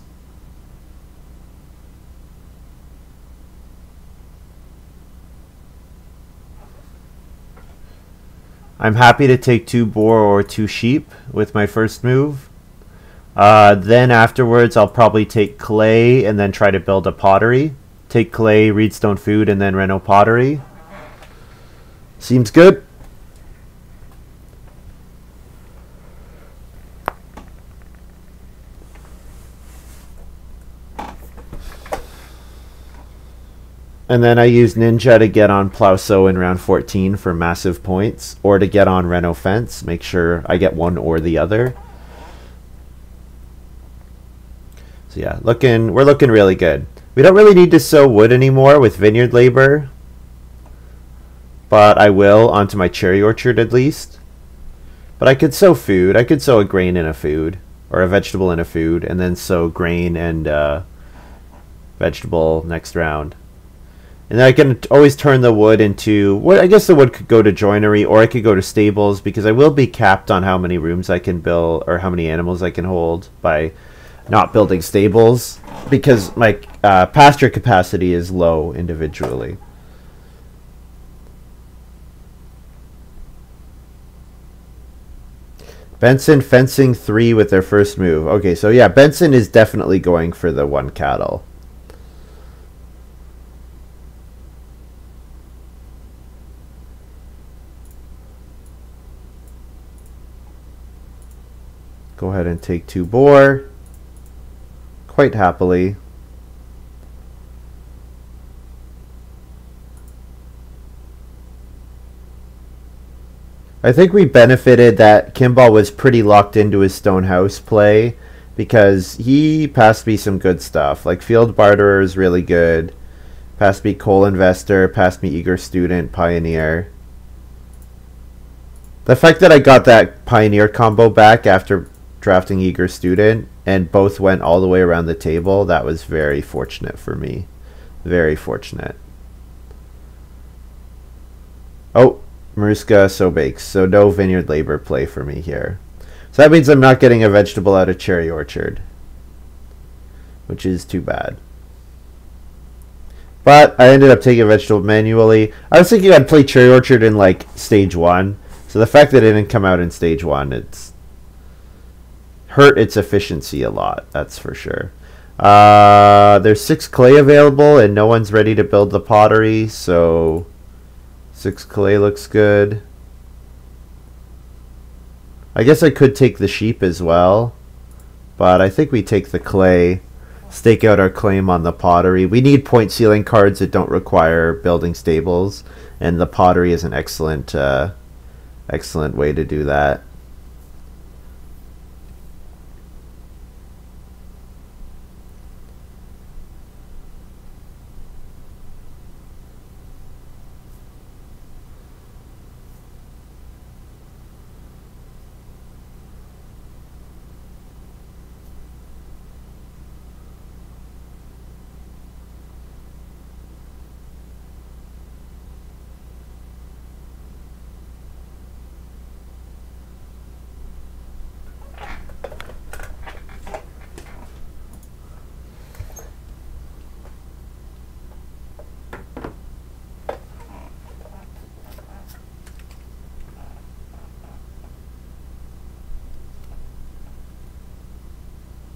I'm happy to take 2 boar or 2 sheep with my first move. Then afterwards I'll probably take clay and then try to build a pottery. Take clay, reedstone food, and then reno pottery. Seems good. And then I use Ninja to get on Plow Sow in round 14 for massive points, or to get on Reno Fence, make sure I get one or the other. So yeah, we're looking really good. We don't really need to sow wood anymore with vineyard labor, but I will onto my cherry orchard at least. But I could sow food. I could sow a grain in a food, or a vegetable in a food, and then sow grain and vegetable next round. And then I can always turn the wood into... Well, I guess the wood could go to joinery, or I could go to stables, because I will be capped on how many rooms I can build, or how many animals I can hold by not building stables, because my pasture capacity is low individually. Benson fencing 3 with their first move. Okay, so yeah, Benson is definitely going for the 1 cattle. Go ahead and take 2 boar. Quite happily. I think we benefited that Kimball was pretty locked into his stone house play, because he passed me some good stuff. Like Field Barterer is really good. Passed me Coal Investor, passed me Eager Student, Pioneer. The fact that I got that Pioneer combo back after drafting Eager Student, and both went all the way around the table, that was very fortunate for me. Very fortunate. Oh, maruskaK so bakes. So no vineyard labor play for me here. So that means I'm not getting a vegetable out of cherry orchard, which is too bad. But I ended up taking a vegetable manually. I was thinking I'd play cherry orchard in like stage 1. So the fact that it didn't come out in stage 1, it's hurt its efficiency a lot, that's for sure. There's 6 clay available and no one's ready to build the pottery, so 6 clay looks good. I guess I could take the sheep as well, but I think we take the clay, stake out our claim on the pottery. We need point ceiling cards that don't require building stables, and the pottery is an excellent excellent way to do that.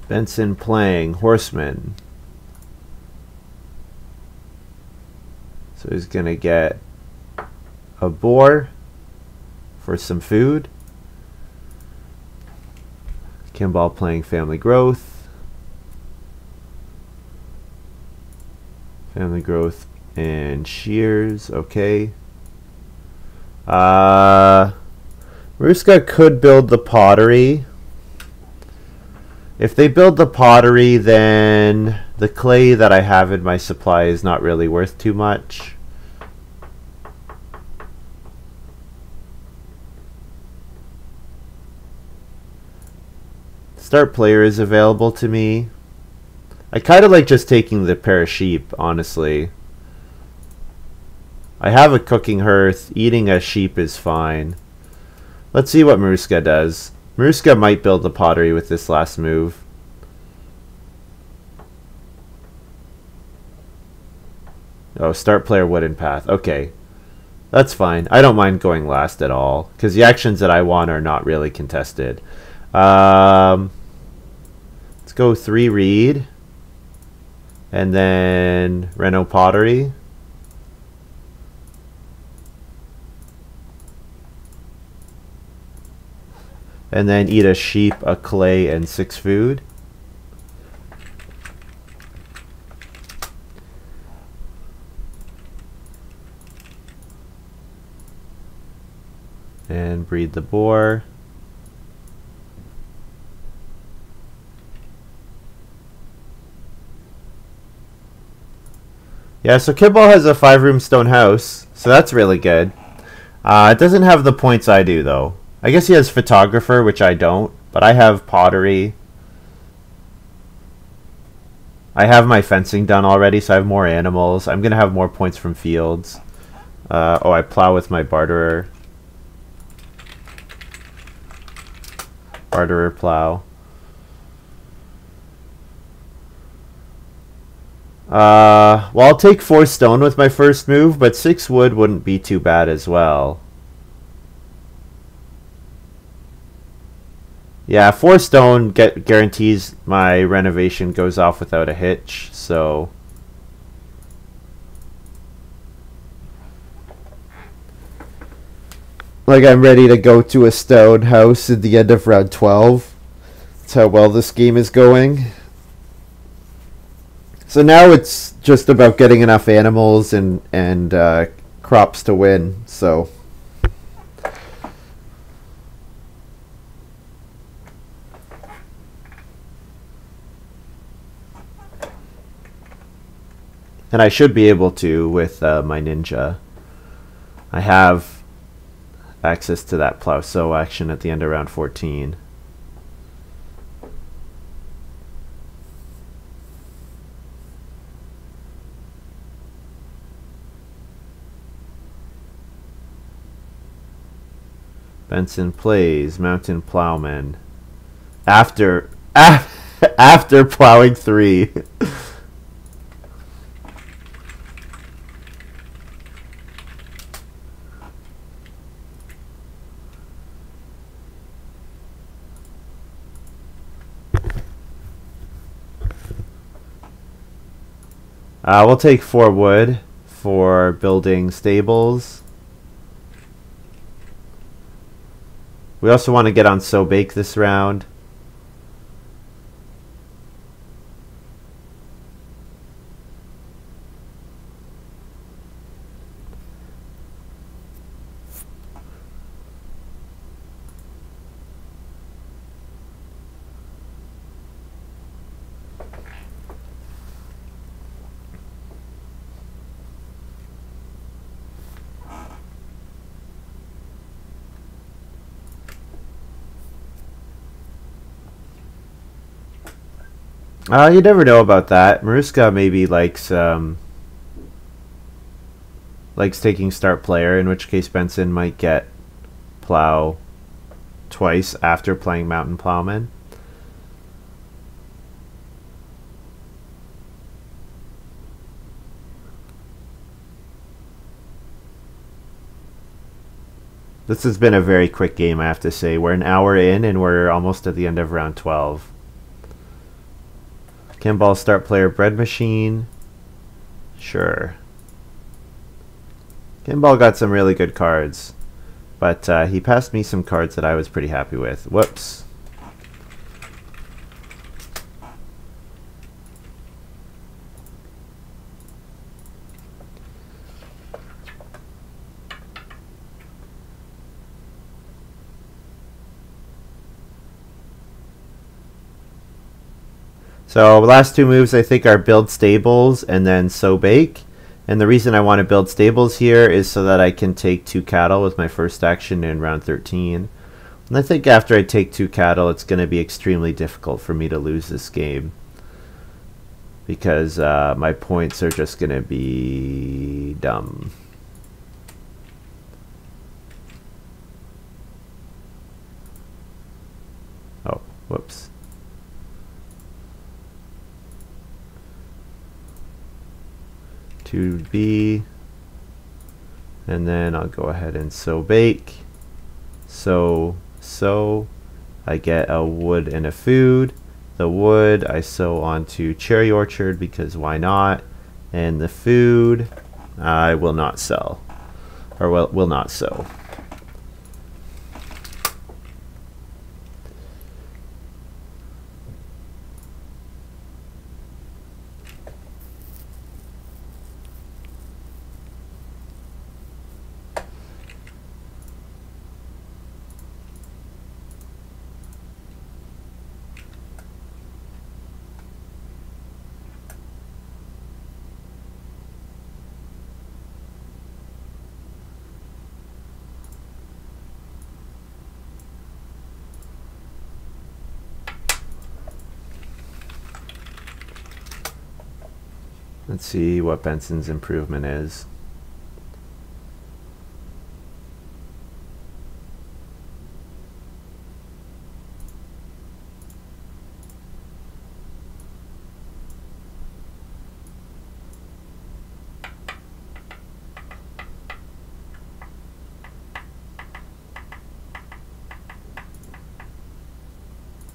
Benson playing horseman. So he's going to get a boar for some food. Kimball playing family growth. Family growth and shears. Okay. maruskaK could build the pottery. If they build the pottery, then the clay that I have in my supply is not really worth too much. Start player is available to me. I kind of like just taking the pair of sheep, honestly. I have a cooking hearth. Eating a sheep is fine. Let's see what maruskaK does. maruskaK might build the pottery with this last move. Oh, start player wooden path. Okay. That's fine. I don't mind going last at all, because the actions that I want are not really contested. Let's go 3 reed. And then reno pottery. And then eat a sheep, a clay, and 6 food. And breed the boar. Yeah, so Kimball has a 5-room stone house, so that's really good. It doesn't have the points I do, though. I guess he has photographer, which I don't, but I have pottery. I have my fencing done already, so I have more animals. I'm going to have more points from fields. Oh, I plow with my barterer. Barterer plow. Well, I'll take 4 stone with my first move, but 6 wood wouldn't be too bad as well. Yeah, 4 stone guarantees my renovation goes off without a hitch, so... Like, I'm ready to go to a stone house at the end of round 12. That's how well this game is going. So now it's just about getting enough animals and crops to win, so... And I should be able to with my ninja. I have access to that plow sow action at the end of round 14. Benson plays Mountain Plowman after plowing 3. We'll take 4 wood for building stables. We also want to get on sow bake this round. You never know about that. maruskaK maybe likes taking start player, in which case Benson might get plow twice after playing Mountain Plowman. This has been a very quick game, I have to say. We're an hour in and we're almost at the end of round 12. Kimball, start player, bread machine. Sure. Kimball got some really good cards, but he passed me some cards that I was pretty happy with. Whoops. So last two moves I think are build stables and then sow bake. And the reason I want to build stables here is so that I can take 2 cattle with my first action in round 13. And I think after I take 2 cattle, it's going to be extremely difficult for me to lose this game, because my points are just going to be dumb. Oh, whoops. To B, and then I'll go ahead and sow bake. So I get a wood and a food. The wood I sow onto cherry orchard because why not? And the food I will not sell, or will not sow. Let's see what Benson's improvement is.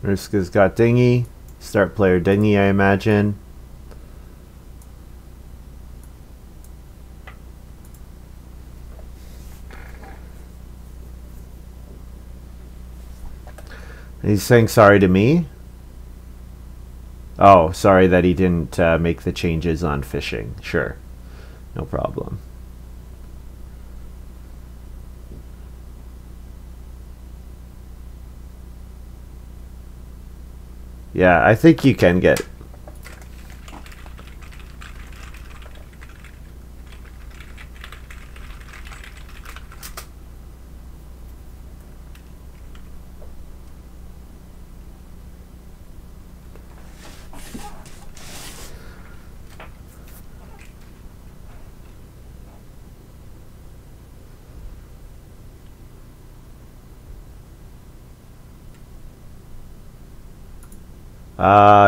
Maruska's got dinghy. Start player dinghy, I imagine. He's saying sorry to me? Oh, sorry that he didn't make the changes on fishing. Sure. No problem. Yeah, I think you can get...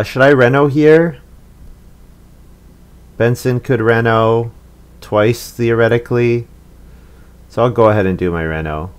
should I reno here? Benson could reno twice theoretically, so I'll go ahead and do my reno.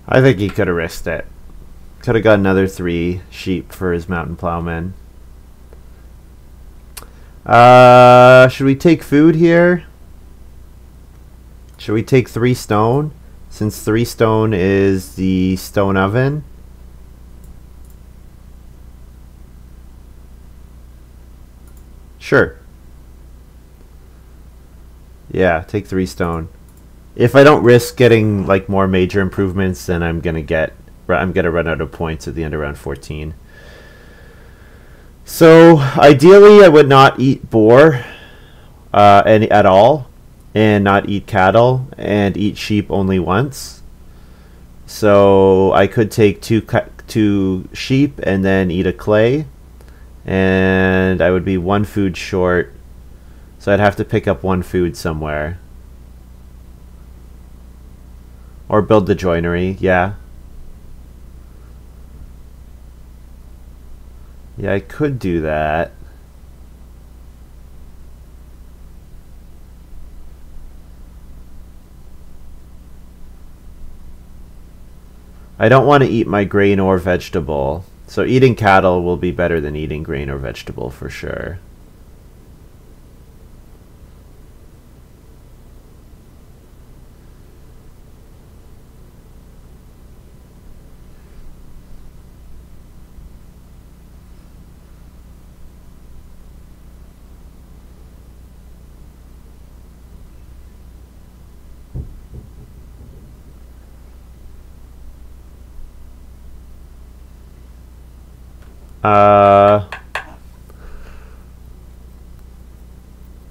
I think he could have risked it. Could have got another 3 sheep for his mountain plowman. Should we take food here? Should we take 3 stone? Since 3 stone is the stone oven. Sure. Yeah, take 3 stone. if I don't risk getting like more major improvements, then I'm gonna run out of points at the end of round 14. So ideally, I would not eat boar at all, and not eat cattle, and eat sheep only once. So I could take two sheep and then eat a clay, and I would be one food short. So I'd have to pick up one food somewhere. Or build the joinery, yeah. Yeah, I could do that. I don't want to eat my grain or vegetable. So eating cattle will be better than eating grain or vegetable for sure.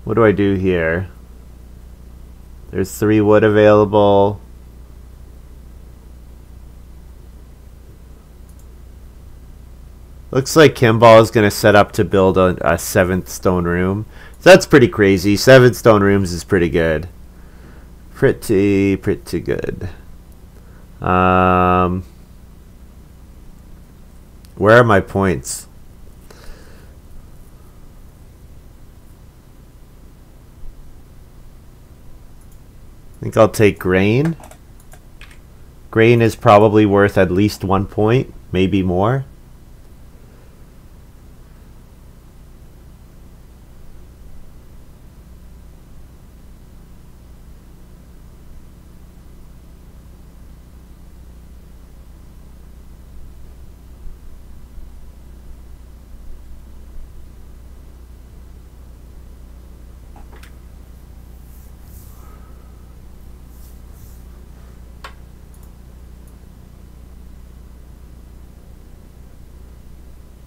What do I do here? There's 3 wood available. Looks like Kimball is going to set up to build a 7th stone room. So that's pretty crazy. 7 stone rooms is pretty good. Pretty good. Where are my points? I think I'll take grain. Grain is probably worth at least 1 point, maybe more.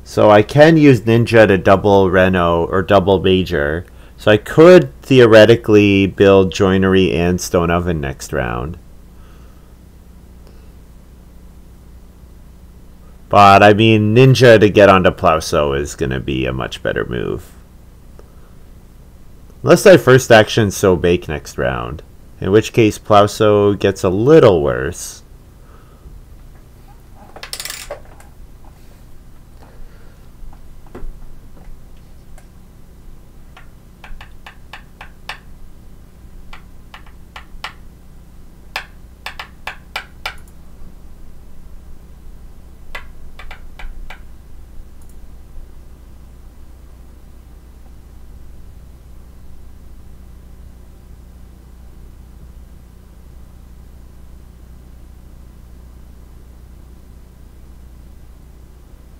So I can use Ninja to double Reno or double Major. So I could theoretically build Joinery and Stone Oven next round. But I mean, Ninja to get onto Plowsow is going to be a much better move. Unless I first action Sow Bake next round. In which case Plowsow gets a little worse.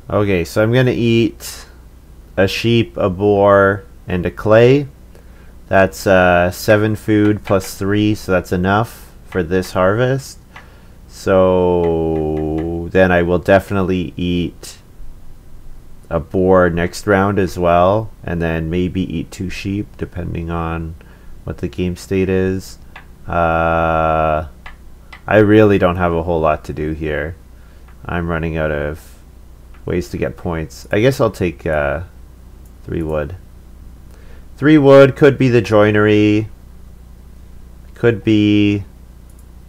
Okay, so I'm going to eat a sheep, a boar, and a clay. That's 7 food plus 3, so that's enough for this harvest. So then I will definitely eat a boar next round as well, and then maybe eat 2 sheep depending on what the game state is. I really don't have a whole lot to do here. I'm running out of ways to get points. I guess I'll take 3 wood. 3 wood could be the joinery. Could be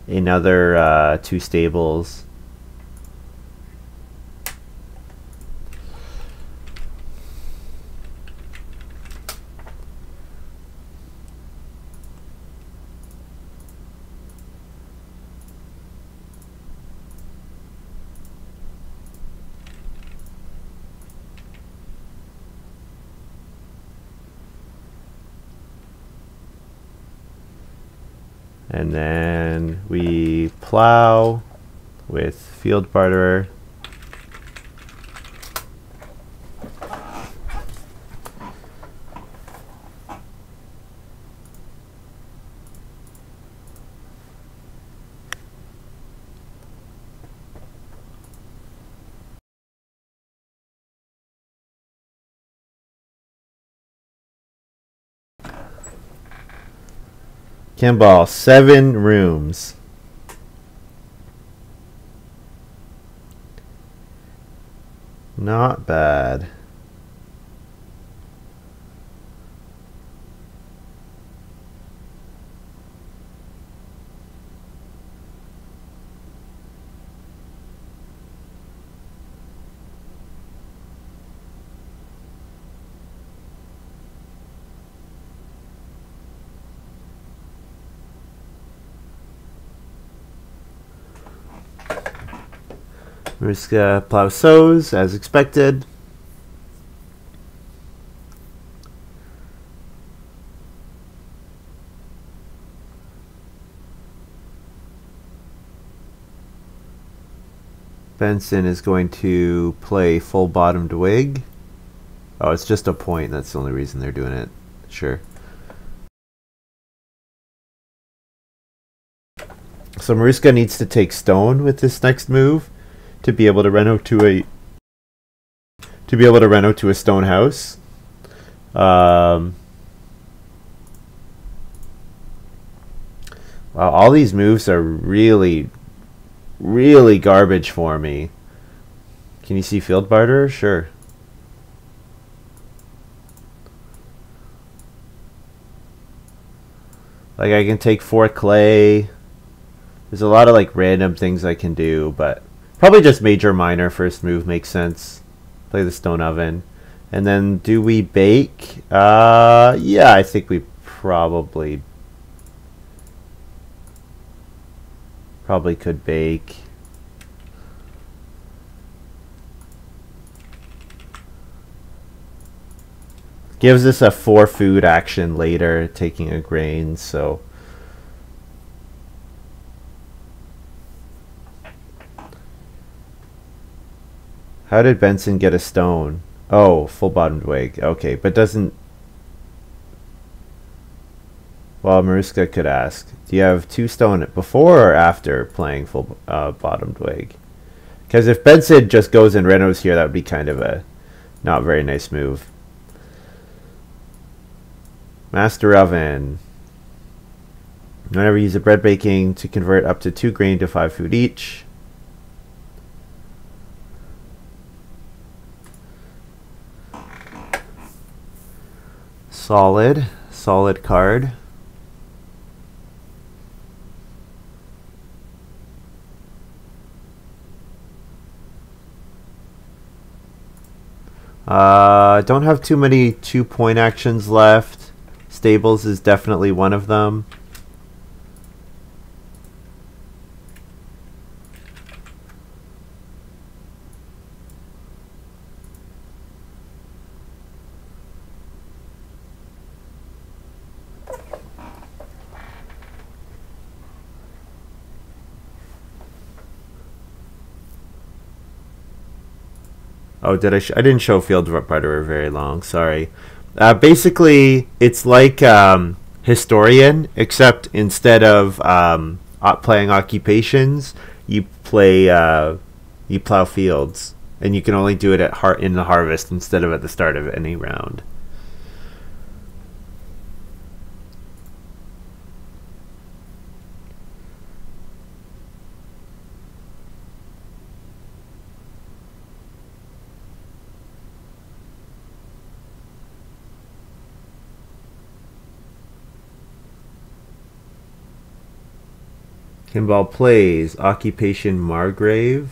another 2 stables. And then we plow with field barterer. Kimball, 7 rooms. Not bad. maruskaK plow sows as expected. Benson is going to play full bottomed wig. Oh, it's just a point. That's the only reason they're doing it. Sure. So maruskaK needs to take stone with this next move to be able to reno to a stone house. Wow, all these moves are really garbage for me. Can you see field barter? Sure. Like I can take 4 clay. There's a lot of like random things I can do, but probably just major minor first move makes sense. Play the stone oven. And then do we bake? Yeah, I think we probably could bake. Gives us a 4 food action later, taking a grain, so how did Benson get a stone? Oh, full bottomed wig. Okay, but doesn't. Well, maruskaK could ask, do you have 2 stone before or after playing full bottomed wig? Because if Benson just goes and renos here, that would be kind of a not very nice move. Master oven. Whenever you use a bread baking to convert up to 2 grain to 5 food each. Solid card. Don't have too many 2-point actions left. Stables is definitely one of them. Oh, did I? I didn't show field barter very long. Sorry. Basically, it's like historian, except instead of playing occupations, you plow fields, and you can only do it in the harvest instead of at the start of any round. Kimball plays occupation Margrave.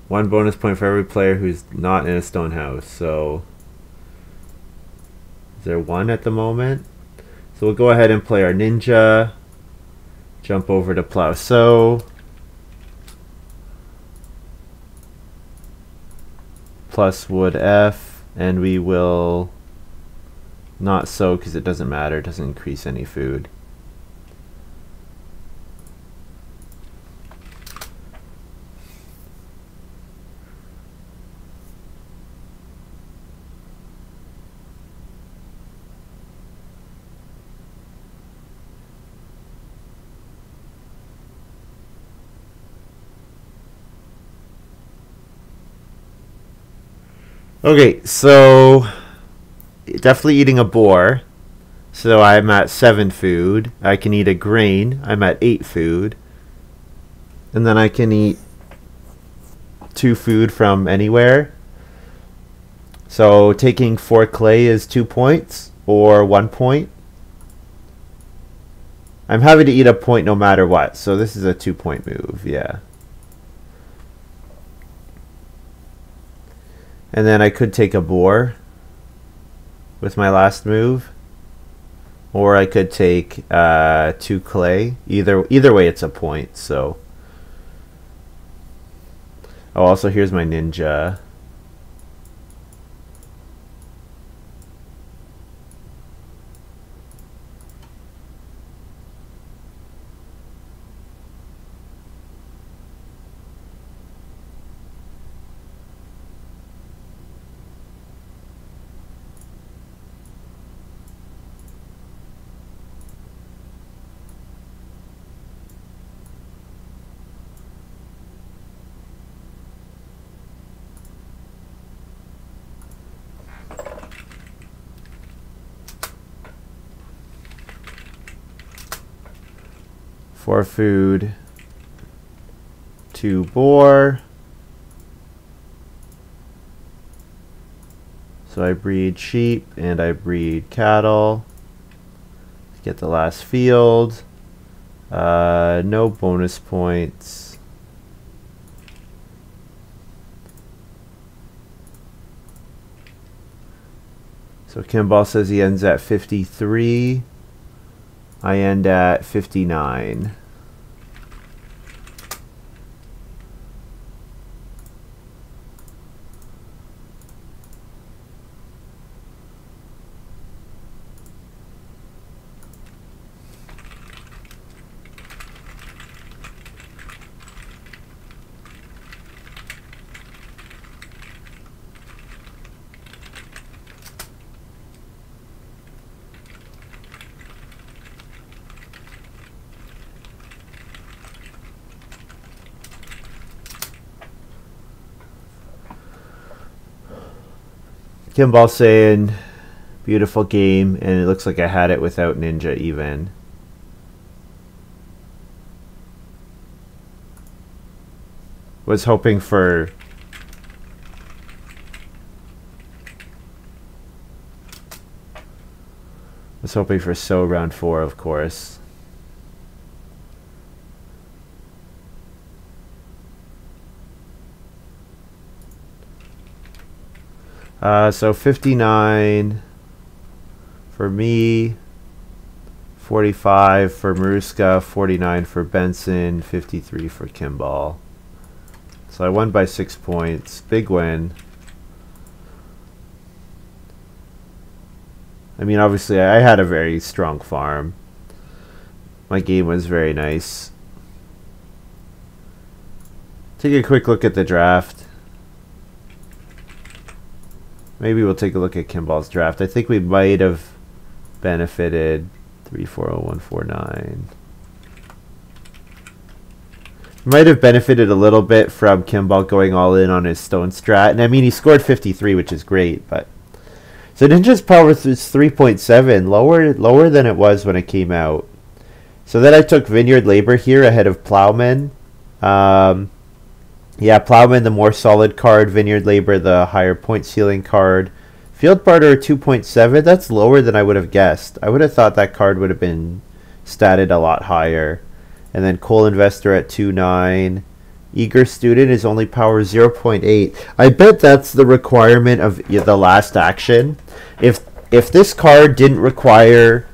One bonus point for every player who's not in a stone house. So is there 1 at the moment? So we'll go ahead and play our ninja. Jump over to plow sow. Plus wood F, and we will not sow because it doesn't matter, it doesn't increase any food. Okay, so definitely eating a boar. So I'm at 7 food. I can eat a grain. I'm at 8 food. And then I can eat 2 food from anywhere. So taking 4 clay is 2 points or 1 point. I'm having to eat a point no matter what. So this is a 2-point move, yeah. And then I could take a boar with my last move. Or I could take 2 clay. Either way it's a point, so. Oh, also here's my ninja. For food, 2 boar. So I breed sheep and I breed cattle. Get the last field. No bonus points. So Kimball says he ends at 53. I end at 59. Kimball saying, beautiful game, and it looks like I had it without ninja even. Was hoping for so round 4, of course. So 59 for me, 45 for maruskaK, 49 for Benson, 53 for Kimball. So I won by 6 points. Big win. I mean, obviously, I had a very strong farm. My game was very nice. Take a quick look at the draft. Maybe we'll take a look at Kimball's draft. I think we might have benefited 340149. Might have benefited a little bit from Kimball going all in on his stone strat. And I mean, he scored 53, which is great, but so Ninja's power is 3.7, lower than it was when it came out. So then I took Vineyard Labor here ahead of Plowman. Yeah, Plowman, the more solid card. Vineyard Labor, the higher point ceiling card. Field Barter, 2.7. That's lower than I would have guessed. I would have thought that card would have been statted a lot higher. And then Coal Investor at 2.9. Eager Student is only power 0.8. I bet that's the requirement of the last action. If this card didn't require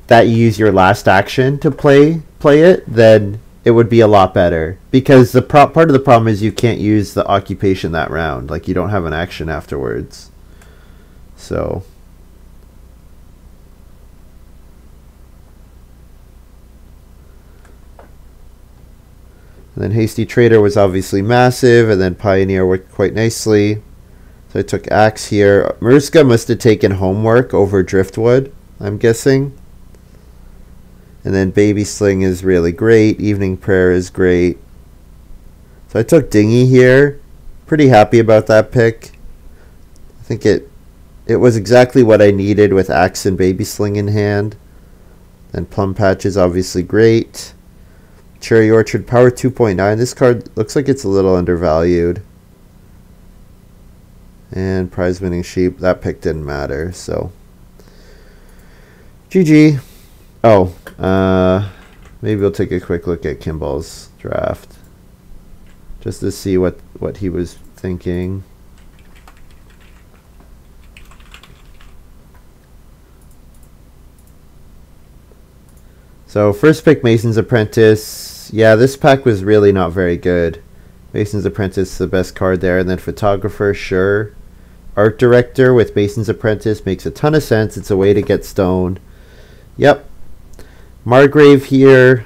that you use your last action to play it, then it would be a lot better, because the part of the problem is you can't use the occupation that round. Like, you don't have an action afterwards. So and then Hasty Trader was obviously massive, and then Pioneer worked quite nicely. So I took Axe here. maruskaK must have taken Homework over Driftwood, I'm guessing. And then Baby Sling is really great. Evening Prayer is great. So I took Dinghy here. Pretty happy about that pick. I think it it was exactly what I needed with Axe and Baby Sling in hand. And Plum Patch is obviously great. Cherry Orchard Power 2.9. This card looks like it's a little undervalued. And Prize Winning Sheep. That pick didn't matter, so GG. Oh, maybe we'll take a quick look at Kimball's draft just to see what he was thinking. So first pick, Mason's Apprentice. Yeah, this pack was really not very good. Mason's Apprentice, the best card there. And then Photographer, sure. Art Director with Mason's Apprentice makes a ton of sense. It's a way to get stone. Yep. Margrave here.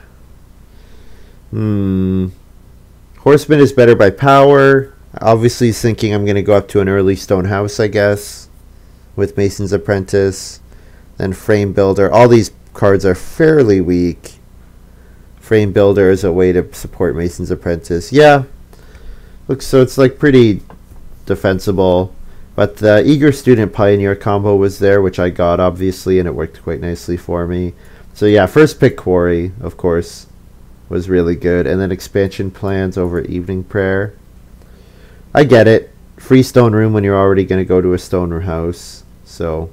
Horseman is better by power. Obviously he's thinking I'm going to go up to an early stone house, I guess, with Mason's Apprentice. Then Frame Builder. All these cards are fairly weak. Frame Builder is a way to support Mason's Apprentice. Yeah. Looks so it's like pretty defensible. But the Eager Student Pioneer combo was there, which I got obviously, and it worked quite nicely for me. So yeah, first pick Quarry, of course, was really good. And then Expansion Plans over Evening Prayer. I get it. Free stone room when you're already going to go to a stone house. So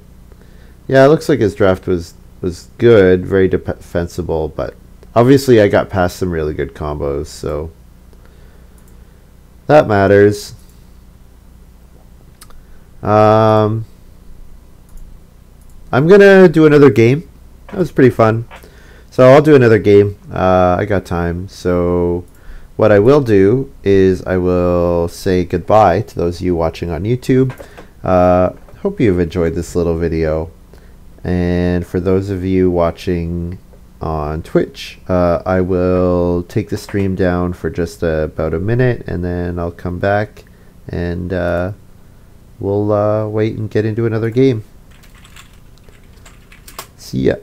yeah, it looks like his draft was good, very defensible, but obviously I got past some really good combos, so that matters. I'm gonna do another game. That was pretty fun, so I'll do another game. I got time, so what I will do is I will say goodbye to those of you watching on YouTube. Hope you've enjoyed this little video. And for those of you watching on Twitch, I will take the stream down for just about a minute, and then I'll come back and we'll wait and get into another game. See ya.